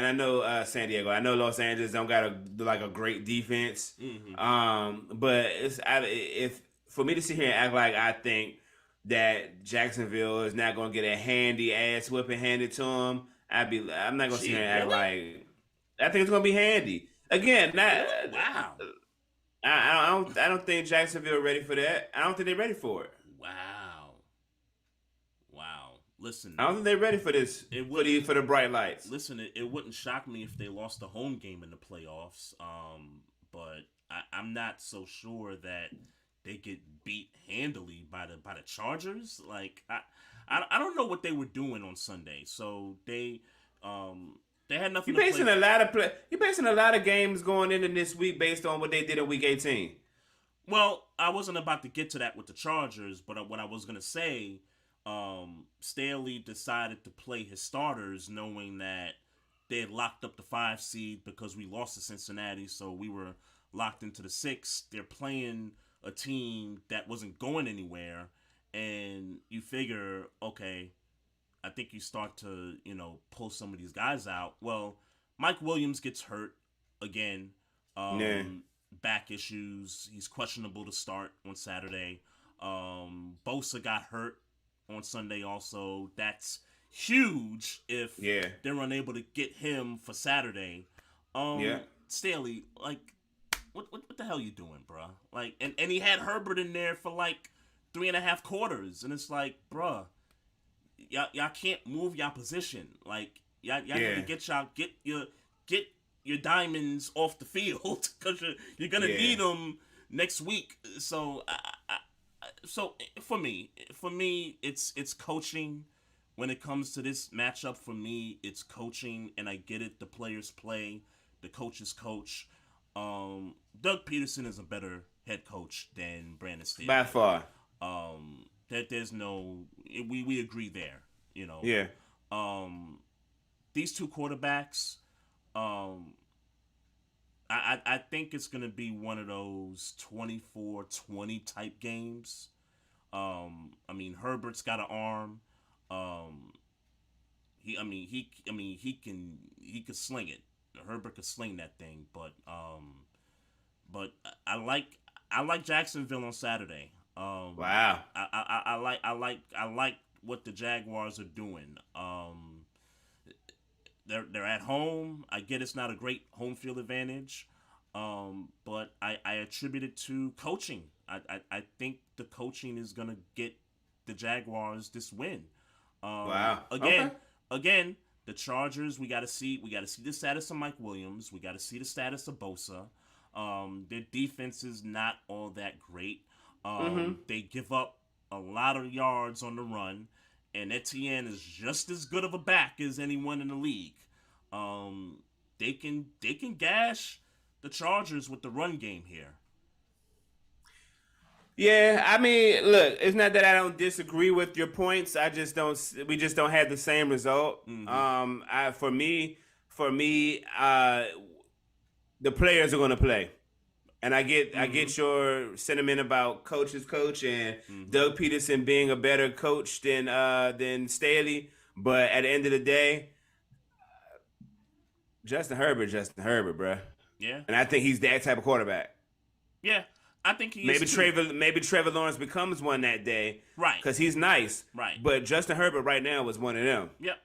Speaker 3: I know Los Angeles don't got a great defense. But if for me to sit here and act like I think that Jacksonville is not going to get a handy ass whipping handed to them. I'm not going to sit here
Speaker 2: Shit,
Speaker 3: and act
Speaker 2: really?
Speaker 3: like I think it's going to be handy. Again, not
Speaker 2: Really? Wow.
Speaker 3: I don't think Jacksonville ready for that. I don't think they're ready for it.
Speaker 2: Wow. Wow. Listen,
Speaker 3: I don't think they're ready for this
Speaker 2: it
Speaker 3: for
Speaker 2: wouldn't
Speaker 3: the bright lights.
Speaker 2: listen, it wouldn't shock me if they lost the home game in the playoffs. But I'm not so sure that they get beat handily by the Chargers. Like I don't know what they were doing on Sunday. So they had nothing
Speaker 3: You
Speaker 2: to play.
Speaker 3: basing a lot of you basing a lot of games going into this week based on what they did in week 18.
Speaker 2: Well, I wasn't about to get to that with the Chargers, but what I was gonna say, Staley decided to play his starters, knowing that they had locked up the 5 seed because we lost to Cincinnati, so we were locked into the 6. They're playing a team that wasn't going anywhere, and you figure, okay, I think you start to, pull some of these guys out. Well, Mike Williams gets hurt again.
Speaker 3: Yeah.
Speaker 2: Back issues. He's questionable to start on Saturday. Bosa got hurt on Sunday also. That's huge if
Speaker 3: Yeah.
Speaker 2: they're unable to get him for Saturday.
Speaker 3: Yeah.
Speaker 2: Staley, like, what the hell you doing, bruh? Like, and he had Herbert in there for like 3.5 quarters, and it's like, bruh, y'all can't move y'all position. Like, y'all
Speaker 3: Yeah.
Speaker 2: need to get your diamonds off the field because you're gonna
Speaker 3: Yeah.
Speaker 2: need them next week. So, so for me, it's coaching. When it comes to this matchup, for me, it's coaching, and I get it. The players play, the coaches coach. Doug Peterson is a better head coach than Brandon Staley.
Speaker 3: By far.
Speaker 2: That there's no we agree there.
Speaker 3: Yeah.
Speaker 2: These two quarterbacks. I think it's gonna be one of those 24-20 type games. I mean, Herbert's got an arm. He can sling it. Herbert could sling that thing, but I like Jacksonville on Saturday.
Speaker 3: Wow.
Speaker 2: I like what the Jaguars are doing. They're at home. I get it's not a great home field advantage, but I attribute it to coaching. I think the coaching is gonna get the Jaguars this win.
Speaker 3: Wow.
Speaker 2: Again, the Chargers. We gotta see the status of Mike Williams. We gotta see the status of Bosa. Their defense is not all that great. They give up a lot of yards on the run, and Etienne is just as good of a back as anyone in the league. They can gash the Chargers with the run game here.
Speaker 3: Yeah, I mean, look, it's not that I don't disagree with your points. We just don't have the same result.
Speaker 2: Mm-hmm.
Speaker 3: For me, the players are going to play. And I get your sentiment about coach and Doug Peterson being a better coach than Staley, but at the end of the day, Justin Herbert, bruh.
Speaker 2: Yeah.
Speaker 3: And I think he's that type of quarterback.
Speaker 2: Yeah, I think he
Speaker 3: maybe
Speaker 2: is too.
Speaker 3: Maybe Trevor Lawrence becomes one that day,
Speaker 2: Right?
Speaker 3: Because he's nice,
Speaker 2: Right.
Speaker 3: But Justin Herbert right now was one of them.
Speaker 2: Yep.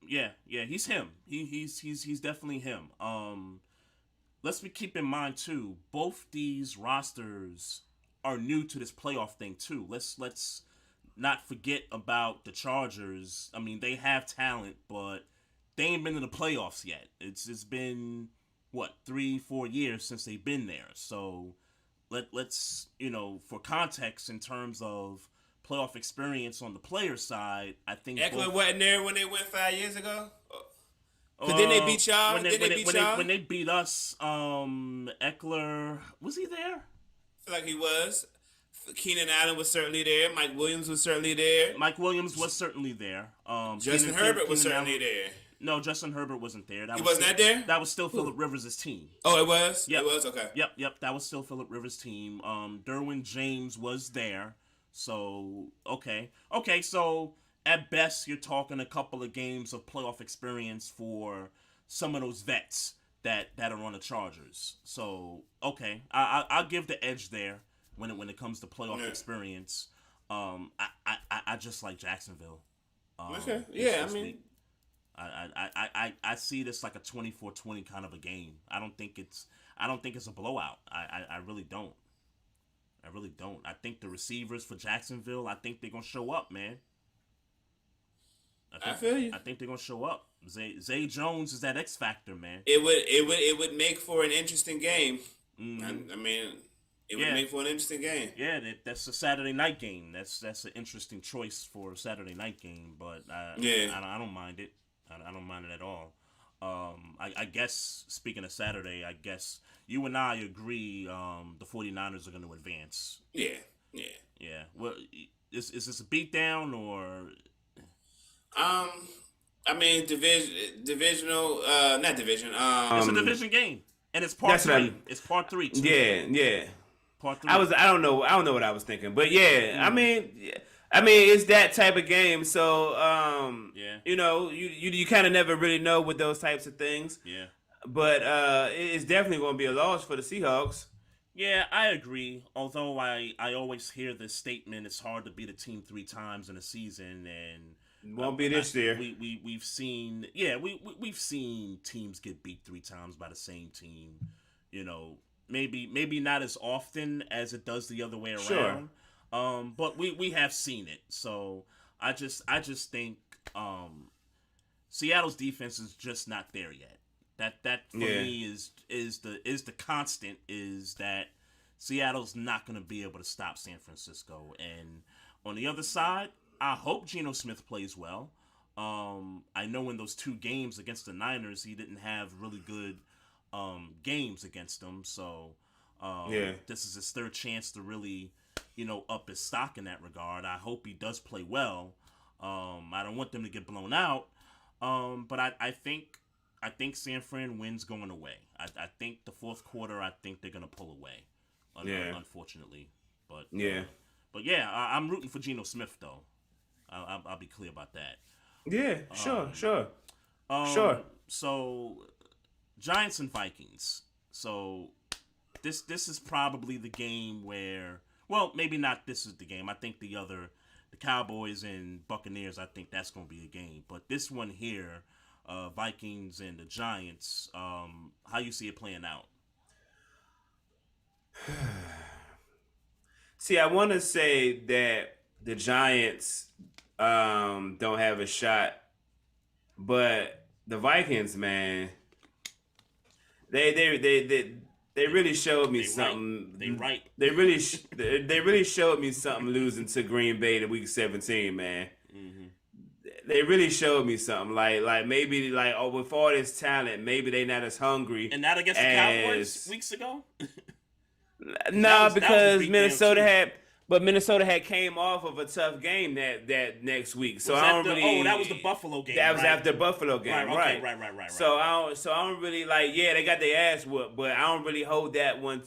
Speaker 2: Yeah. He's him. He's definitely him. Let's keep in mind too. Both these rosters are new to this playoff thing too. Let's not forget about the Chargers. I mean, they have talent, but they ain't been in the playoffs yet. It's been what 3-4 years since they've been there. So let's for context in terms of playoff experience on the player side, I think
Speaker 3: Eckler wasn't there when they went 5 years ago. Cause then they beat y'all.
Speaker 2: When they beat us, Eckler, was he there?
Speaker 3: I feel like he was. Keenan Allen was certainly there. Mike Williams was certainly there. Justin Herbert was certainly there.
Speaker 2: No, Justin Herbert wasn't there.
Speaker 3: He was not there?
Speaker 2: That was still Phillip Rivers' team.
Speaker 3: Oh, it was?
Speaker 2: Yep.
Speaker 3: It was? Okay.
Speaker 2: Yep. That was still Phillip Rivers' team. Derwin James was there. So, okay. So, at best, you're talking a couple of games of playoff experience for some of those vets that are on the Chargers. So, okay. I'll give the edge there when it comes to playoff experience. I just like Jacksonville.
Speaker 3: Okay.
Speaker 2: This
Speaker 3: Yeah, I
Speaker 2: this
Speaker 3: mean,
Speaker 2: week. I see this like a 24-20 kind of a game. I don't think it's a blowout. I really don't. I really don't. I think the receivers for Jacksonville, I think they're gonna show up, man.
Speaker 3: I feel you.
Speaker 2: I think they're gonna show up. Zay Jones is that X factor, man.
Speaker 3: It would make for an interesting game.
Speaker 2: Mm-hmm.
Speaker 3: I mean, it would
Speaker 2: Yeah,
Speaker 3: make for an interesting game.
Speaker 2: yeah. That's a Saturday night game. That's an interesting choice for a Saturday night game, but
Speaker 3: Yeah.
Speaker 2: I don't mind it. I don't mind it at all. I guess speaking of Saturday, I guess you and I agree. The 49ers are going to advance.
Speaker 3: Yeah. Yeah.
Speaker 2: Yeah. Well, is this a beatdown or?
Speaker 3: Um, I mean, divisional, not division.
Speaker 2: It's a division game, and it's part
Speaker 3: That's what
Speaker 2: three. It's part three too.
Speaker 3: Yeah, yeah.
Speaker 2: Part three.
Speaker 3: I don't know what I was thinking, but yeah, I mean, it's that type of game. So,
Speaker 2: Yeah.
Speaker 3: you know, you kind of never really know with those types of things.
Speaker 2: Yeah.
Speaker 3: But it's definitely going to be a loss for the Seahawks.
Speaker 2: Yeah, I agree. Although I always hear this statement, it's hard to beat a team 3 times in a season, and
Speaker 3: Won't be this year.
Speaker 2: We've seen we've seen teams get beat 3 times by the same team. You know, maybe not as often as it does the other way around.
Speaker 3: Sure.
Speaker 2: But we have seen it. So I just think Seattle's defense is just not there yet. That for me is the constant is that Seattle's not going to be able to stop San Francisco. And on the other side, I hope Geno Smith plays well. I know in those 2 games against the Niners, he didn't have really good games against them. So this is his 3rd chance to really, up his stock in that regard. I hope he does play well. I don't want them to get blown out. But I think San Fran wins going away. I think the 4th quarter, I think they're going to pull away. Unfortunately. But yeah, I'm rooting for Geno Smith, though. I'll be clear about that.
Speaker 3: Yeah, sure.
Speaker 2: So, Giants and Vikings. So, this is probably the game where, well, maybe not this is the game. I think the Cowboys and Buccaneers, I think that's going to be a game. But this one here, Vikings and the Giants, how you see it playing out?
Speaker 3: See, I want to say that the Giants don't have a shot, but the Vikings, man, they really showed me something. They really showed me something losing to Green Bay in week 17, man.
Speaker 2: Mm-hmm.
Speaker 3: They really showed me something. Like maybe with all this talent, maybe they not as hungry.
Speaker 2: And not against the Cowboys weeks ago.
Speaker 3: No, because Minnesota had came off of a tough game that next week. So I don't really.
Speaker 2: Oh, that was the Buffalo game.
Speaker 3: That was after Buffalo game, right?
Speaker 2: Right.
Speaker 3: So I don't really they got their ass whooped, but I don't really hold that one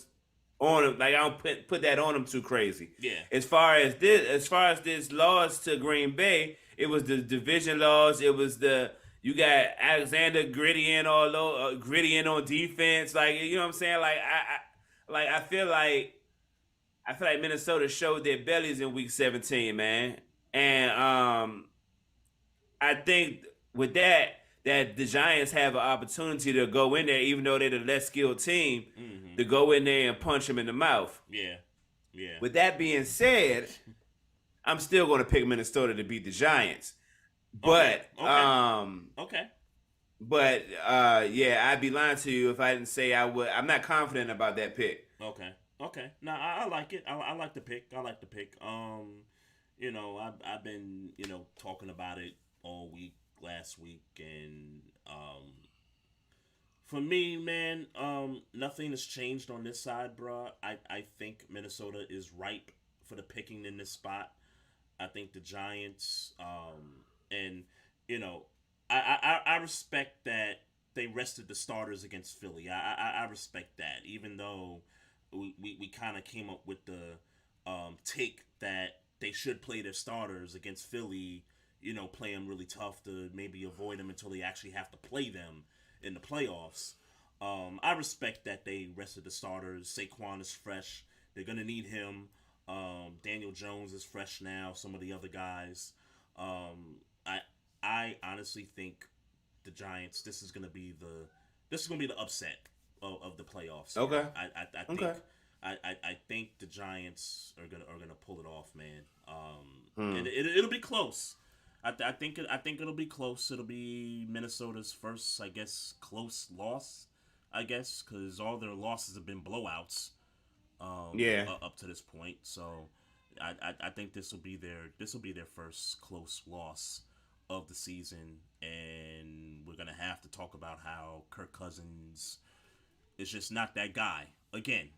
Speaker 3: on them. Like I don't put that on them too crazy.
Speaker 2: Yeah.
Speaker 3: As far as this loss to Green Bay, it was the division loss. It was you got Alexander gritty in on defense. Like you know what I'm saying? I feel like Minnesota showed their bellies in week 17, man. And I think with that the Giants have an opportunity to go in there, even though they're the less skilled team, to go in there and punch them in the mouth.
Speaker 2: Yeah.
Speaker 3: With that being said, I'm still going to pick Minnesota to beat the Giants. But
Speaker 2: okay.
Speaker 3: But I'd be lying to you if I didn't say I would. I'm not confident about that pick.
Speaker 2: Okay. No, I like it. I like the pick. I've been talking about it all week, last week, and for me, man, nothing has changed on this side, bro. I think Minnesota is ripe for the picking in this spot. I think the Giants, and I respect that they rested the starters against Philly. I respect that, even though we kind of came up with the take that they should play their starters against Philly, play them really tough to maybe avoid them until they actually have to play them in the playoffs. I respect that they rested the starters. Saquon is fresh. They're going to need him. Daniel Jones is fresh now. Some of the other guys. I honestly think the Giants. This is gonna be the upset of the playoffs here.
Speaker 3: Okay.
Speaker 2: I think
Speaker 3: Okay.
Speaker 2: I think the Giants are gonna pull it off, man.
Speaker 3: Hmm.
Speaker 2: It'll be close. I think it'll be close. It'll be Minnesota's first, I guess, close loss. I guess because all their losses have been blowouts
Speaker 3: Yeah.
Speaker 2: up to this point. So I think this will be their first close loss of the season, and we're gonna have to talk about how Kirk Cousins is just not that guy again.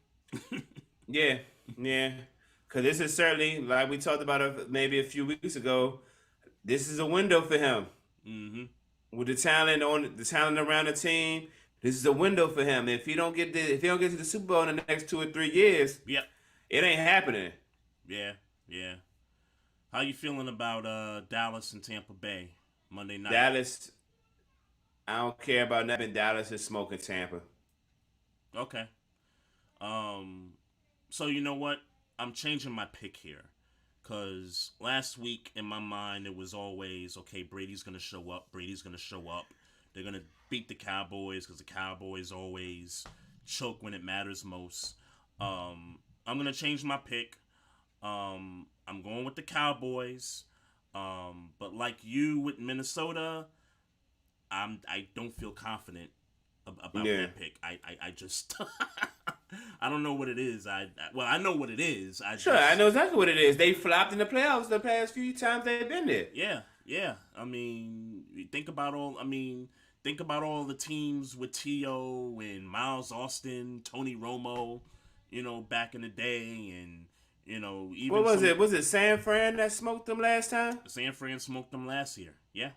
Speaker 3: Yeah. Yeah. Because this is certainly, like we talked about maybe a few weeks ago, this is a window for him.
Speaker 2: Mm-hmm.
Speaker 3: With the talent around the team, this is a window for him. If he don't get to the Super Bowl in the next 2 or 3 years,
Speaker 2: Yep.
Speaker 3: it ain't happening.
Speaker 2: Yeah. Yeah. How you feeling about Dallas and Tampa Bay Monday night?
Speaker 3: Dallas, I don't care about nothing. Dallas is smoking Tampa.
Speaker 2: Okay. Um. So you know what? I'm changing my pick here. Cause last week in my mind it was always okay. Brady's gonna show up. Brady's gonna show up. They're gonna beat the Cowboys because the Cowboys always choke when it matters most. I'm gonna change my pick. I'm going with the Cowboys. But like you with Minnesota, I don't feel confident about
Speaker 3: Yeah.
Speaker 2: that pick. I just I don't know what it is. Well, I know what it is.
Speaker 3: Sure, I know exactly what it is. They flopped in the playoffs the past few times they've been there.
Speaker 2: Yeah, yeah. I mean, think about all. I mean, think about all the teams with T.O. and Miles Austin, Tony Romo. You know, back in the day, and you know,
Speaker 3: What
Speaker 2: even
Speaker 3: was
Speaker 2: some
Speaker 3: it? Was it San Fran that smoked them last time?
Speaker 2: San Fran smoked them last year. Yeah,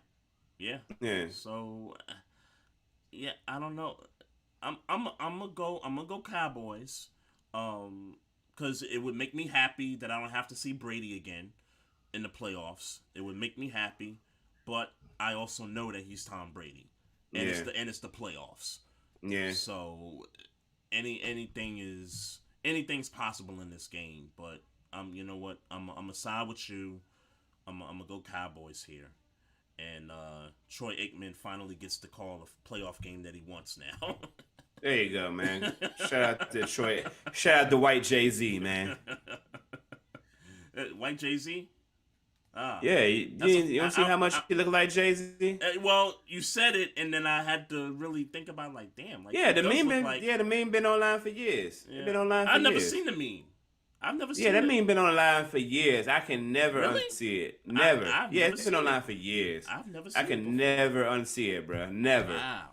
Speaker 2: yeah.
Speaker 3: Yeah.
Speaker 2: So, yeah, I don't know. I'm gonna go Cowboys. Because it would make me happy that I don't have to see Brady again in the playoffs. It would make me happy, but I also know that he's Tom Brady, and
Speaker 3: Yeah.
Speaker 2: it's the playoffs.
Speaker 3: Yeah.
Speaker 2: So anything's possible in this game. But you know what? I'm gonna side with you. I'm gonna go Cowboys here, and Troy Aikman finally gets to call a playoff game that he wants now.
Speaker 3: There you go, man. Shout out to Detroit. Shout out to White Jay-Z, man.
Speaker 2: White Jay-Z? Ah.
Speaker 3: Yeah, you don't see how much he look like Jay-Z?
Speaker 2: Well, you said it, and then I had to really think about like, damn, like
Speaker 3: Yeah,
Speaker 2: he
Speaker 3: the
Speaker 2: does
Speaker 3: meme
Speaker 2: look
Speaker 3: been
Speaker 2: like,
Speaker 3: the meme been online for years.
Speaker 2: yeah.
Speaker 3: It been online for
Speaker 2: I've never
Speaker 3: years.
Speaker 2: seen the meme. I've never
Speaker 3: Yeah,
Speaker 2: seen
Speaker 3: that
Speaker 2: it.
Speaker 3: meme been online for years. I can never
Speaker 2: Really?
Speaker 3: unsee it. Never.
Speaker 2: I've
Speaker 3: Yeah,
Speaker 2: never
Speaker 3: it's been
Speaker 2: seen
Speaker 3: online
Speaker 2: it.
Speaker 3: for years.
Speaker 2: I've never
Speaker 3: I
Speaker 2: seen it
Speaker 3: can
Speaker 2: before.
Speaker 3: never unsee it, bro. Never.
Speaker 2: Wow,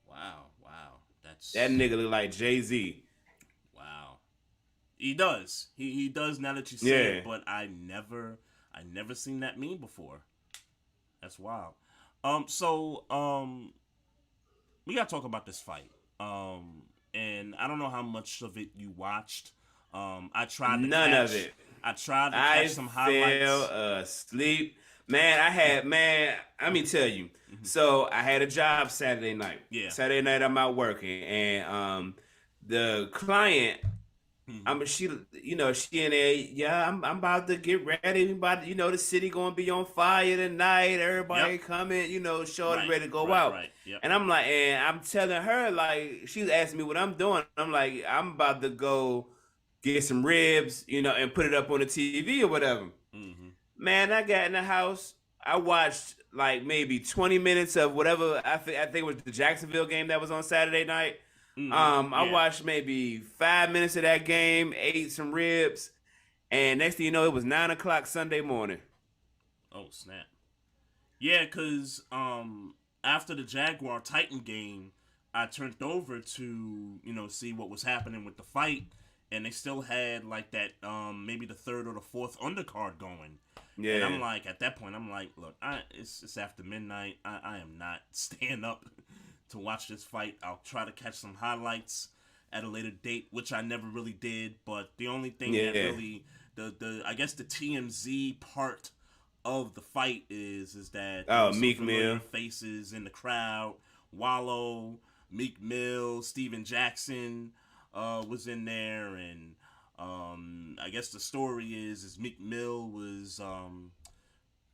Speaker 2: wow. That's
Speaker 3: That nigga look like Jay-Z.
Speaker 2: wow. He does. He does now that you say
Speaker 3: Yeah.
Speaker 2: it, but I never seen that meme before. That's wild. We gotta talk about this fight. And I don't know how much of it you watched. I tried to
Speaker 3: None
Speaker 2: catch,
Speaker 3: of it.
Speaker 2: I tried to
Speaker 3: I
Speaker 2: catch some highlights.
Speaker 3: fell asleep. Man, let me tell you. So I had a job Saturday night.
Speaker 2: Yeah.
Speaker 3: Saturday night I'm out working, and the client, she in there. Yeah, I'm about to get ready. The city gonna be on fire tonight. Everybody
Speaker 2: Yep.
Speaker 3: coming. Shorty
Speaker 2: Right,
Speaker 3: ready to go
Speaker 2: right,
Speaker 3: out.
Speaker 2: right. Yep.
Speaker 3: And I'm like, and I'm telling her like, she's asking me what I'm doing. I'm like, I'm about to go get some ribs, and put it up on the TV or whatever.
Speaker 2: Mm-hmm.
Speaker 3: Man, I got in the house. I watched like maybe 20 minutes of whatever. I think it was the Jacksonville game that was on Saturday night. I watched maybe 5 minutes of that game, ate some ribs, and next thing you know, it was 9 o'clock Sunday morning.
Speaker 2: Oh snap! Yeah, cause after the Jaguar Titan game, I turned over to see what was happening with the fight, and they still had like that maybe the third or the fourth undercard going.
Speaker 3: Yeah,
Speaker 2: And I'm like, at that point, I'm like, look, it's after midnight. I am not staying up to watch this fight. I'll try to catch some highlights at a later date, which I never really did. But the only thing that really I guess the TMZ part of the fight is that there was some
Speaker 3: Meek
Speaker 2: familiar
Speaker 3: Mill
Speaker 2: faces in the crowd. Wallow, Meek Mill, Steven Jackson was in there, and I guess the story is Meek Mill was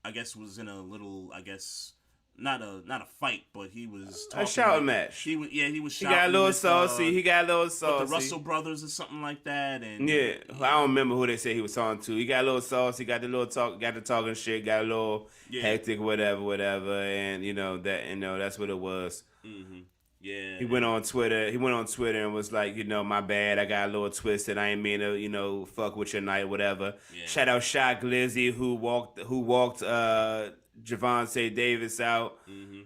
Speaker 2: I guess was in a little, I guess not a fight, but he was
Speaker 3: A
Speaker 2: talking
Speaker 3: shouting
Speaker 2: like
Speaker 3: match.
Speaker 2: he was
Speaker 3: He got a
Speaker 2: shouting
Speaker 3: little saucy. He got a little
Speaker 2: with the
Speaker 3: saucy.
Speaker 2: Russell brothers or something like that, and
Speaker 3: Yeah, I don't remember who they said he was talking to. He got a little saucy. Got the little talk. Got the talking shit. Got a little
Speaker 2: yeah,
Speaker 3: hectic, whatever. And that's what it was.
Speaker 2: hmm yeah,
Speaker 3: He went on Twitter. He went on Twitter and was like, my bad. I got a little twisted. I ain't mean to, fuck with your night, whatever.
Speaker 2: yeah,
Speaker 3: Shout out Shy Glizzy who walked Javonte Davis out.
Speaker 2: hmm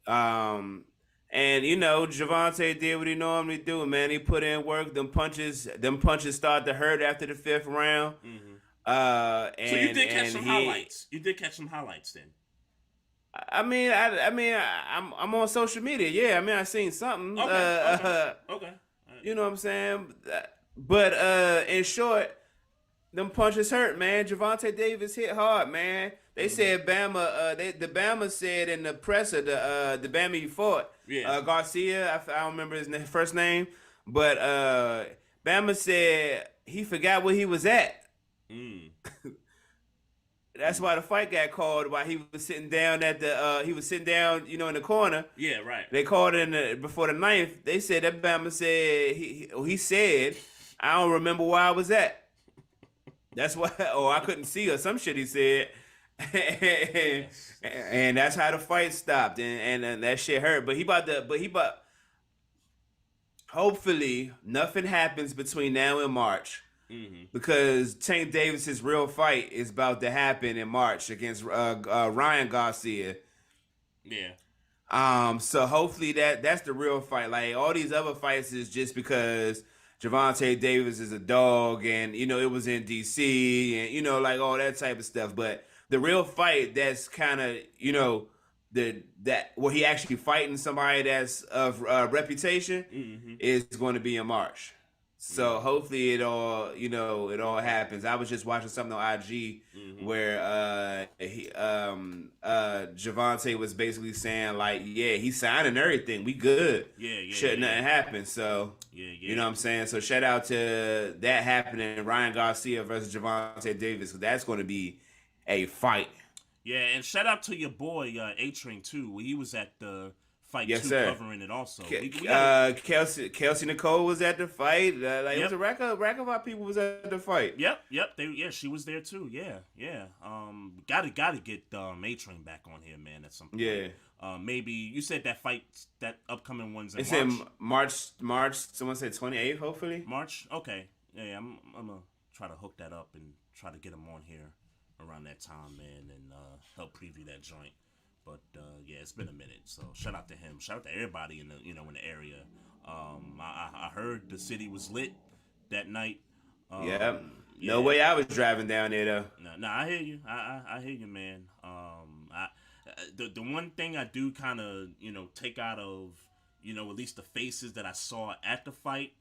Speaker 3: And Javonte did what he normally do, man. He put in work. Them punches started to hurt after the fifth round.
Speaker 2: hmm
Speaker 3: And
Speaker 2: So you did catch
Speaker 3: and
Speaker 2: some
Speaker 3: he,
Speaker 2: highlights. You did catch some highlights then.
Speaker 3: I'm on social media. Yeah, I seen something.
Speaker 2: Okay. All right.
Speaker 3: You know what I'm saying? But in short, them punches hurt, man. Javonte Davis hit hard, man. They said Bama. The Bama said in the presser, the Bama you fought,
Speaker 2: Yeah.
Speaker 3: Garcia. I don't remember his first name, but Bama said he forgot where he was at.
Speaker 2: Mm.
Speaker 3: That's why the fight got called. While he was sitting down in the corner.
Speaker 2: Yeah. Right.
Speaker 3: They called it before the ninth. They said that Bama said he said, I don't remember where I was at. That's why, I couldn't see or some shit he said. And that's how the fight stopped. And that shit hurt. But hopefully nothing happens between now and March.
Speaker 2: Mm-hmm.
Speaker 3: Because Tank Davis's real fight is about to happen in March against Ryan Garcia.
Speaker 2: Yeah.
Speaker 3: So hopefully that's the real fight. Like all these other fights is just because Javonte Davis is a dog, and it was in DC, and like all that type of stuff. But the real fight that's kind of where he actually fighting somebody that's of reputation is going to be in March. So hopefully it all happens. I was just watching something on IG where Javonte was basically saying like, yeah, he's signing everything. We good.
Speaker 2: Yeah.
Speaker 3: Shouldn't nothing happen. So you know what I'm saying? So shout out to that happening, Ryan Garcia versus Javonte Davis. That's going to be a fight.
Speaker 2: Yeah, and shout out to your boy A-Train too. He was at the fight
Speaker 3: Yes,
Speaker 2: too,
Speaker 3: sir.
Speaker 2: covering it also.
Speaker 3: Kelsey Nicole was at the fight. It was a rack of our people was at the fight.
Speaker 2: Yep. She was there too. Yeah. Gotta get A-Train back on here, man. At some point.
Speaker 3: Yeah.
Speaker 2: Maybe you said that fight, that upcoming one's in
Speaker 3: It said
Speaker 2: March.
Speaker 3: March. Someone said 28th, hopefully.
Speaker 2: March. Okay. Yeah, I'm gonna try to hook that up and try to get him on here around that time, man, and help preview that joint. But yeah, it's been a minute, so shout out to him. Shout out to everybody in the in the area. I heard the city was lit that night.
Speaker 3: Yeah. No way I was driving down there though.
Speaker 2: No, I hear you. I hear you, man. The one thing I do kind of take out of at least the faces that I saw at the fight,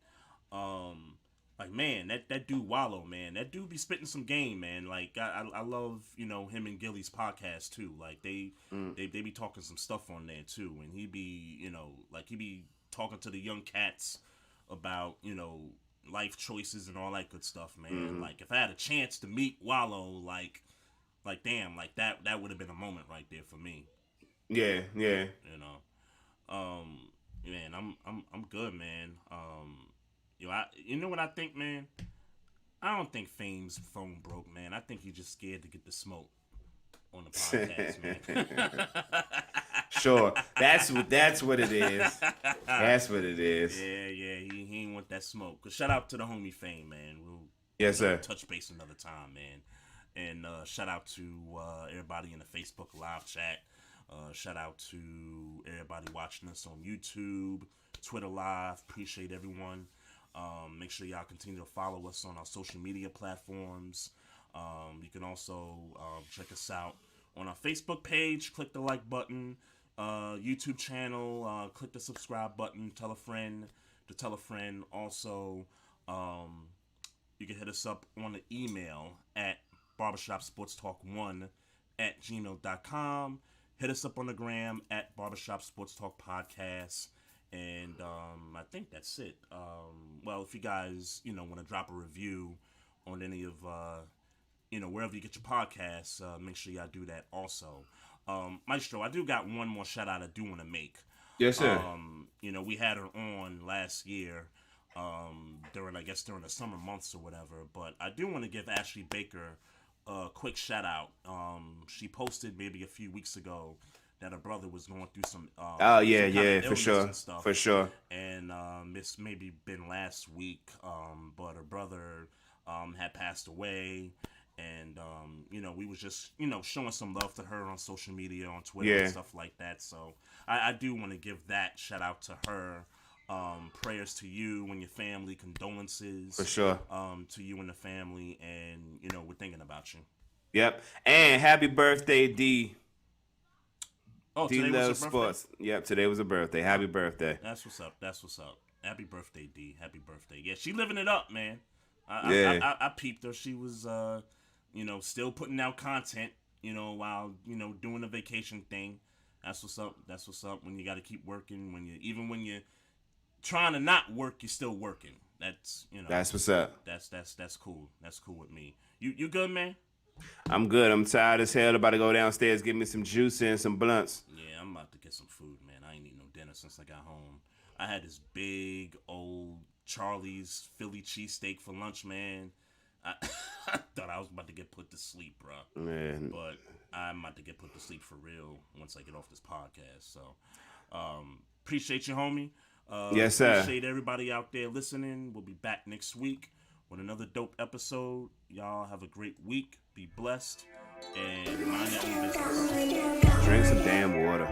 Speaker 2: like, man, that dude Wallow, man, that dude be spitting some game, man. Like I love him and Gilly's podcast too. Like they be talking some stuff on there too, and he be like he be talking to the young cats about life choices and all that good stuff, man. Like if I had a chance to meet Wallow, like damn, like that would have been a moment right there for me.
Speaker 3: Yeah.
Speaker 2: Man, I'm good, man. You know what I think, man? I don't think Fame's phone broke, man. I think he's just scared to get the smoke on the podcast, man.
Speaker 3: Sure, that's what it is. That's what it is.
Speaker 2: Yeah. He ain't want that smoke. Cause shout out to the homie Fame, man.
Speaker 3: Yes, sir.
Speaker 2: Touch base another time, man. And shout out to everybody in the Facebook live chat. Shout out to everybody watching us on YouTube, Twitter Live. Appreciate everyone. Make sure y'all continue to follow us on our social media platforms. You can also check us out on our Facebook page. Click the like button. YouTube channel. Click the subscribe button. Tell a friend to tell a friend. Also, you can hit us up on the email at barbershopsportstalk1@gmail.com. Hit us up on the gram at Barbershop Sports Talk Podcast. And I think that's it. Well, if you guys, want to drop a review on any of, wherever you get your podcasts, make sure y'all do that also. Maestro, I do got one more shout out I do want to make.
Speaker 3: Yes, sir.
Speaker 2: We had her on last year during the summer months or whatever. But I do want to give Ashley Baker a quick shout out. She posted maybe a few weeks ago that her brother was going through some
Speaker 3: Oh yeah,
Speaker 2: some kind
Speaker 3: yeah,
Speaker 2: of
Speaker 3: for
Speaker 2: illness
Speaker 3: sure,
Speaker 2: and stuff.
Speaker 3: for sure.
Speaker 2: And it's maybe been last week, but her brother had passed away. And we was just showing some love to her on social media, on Twitter
Speaker 3: Yeah.
Speaker 2: and stuff like that. So I do want to give that shout out to her. Prayers to you and your family, condolences
Speaker 3: For sure.
Speaker 2: to you and the family, and we're thinking about you.
Speaker 3: Yep. And happy birthday, D.
Speaker 2: Oh,
Speaker 3: D
Speaker 2: today was
Speaker 3: loves
Speaker 2: her birthday?
Speaker 3: sports. Yep, today was her birthday. Happy birthday.
Speaker 2: That's what's up. That's what's up. Happy birthday, D. Happy birthday. Yeah, she living it up, man.
Speaker 3: Yeah.
Speaker 2: I peeped her. She was, still putting out content, while doing the vacation thing. That's what's up. That's what's up. When you got to keep working, when you're trying to not work, you're still working. That's
Speaker 3: That's what's up.
Speaker 2: That's cool. That's cool with me. You good, man?
Speaker 3: I'm good. I'm tired as hell. About to go downstairs, get me some juice and some blunts.
Speaker 2: Yeah, I'm about to get some food, man. I ain't eating no dinner since I got home. I had this big old Charlie's Philly cheesesteak for lunch, man. I thought I was about to get put to sleep, bro.
Speaker 3: Man.
Speaker 2: But I'm about to get put to sleep for real once I get off this podcast. So, appreciate you, homie.
Speaker 3: Yes, sir.
Speaker 2: Appreciate everybody out there listening. We'll be back next week with another dope episode. Y'all have a great week. Be blessed. And mind your own business.
Speaker 3: Drink some damn water.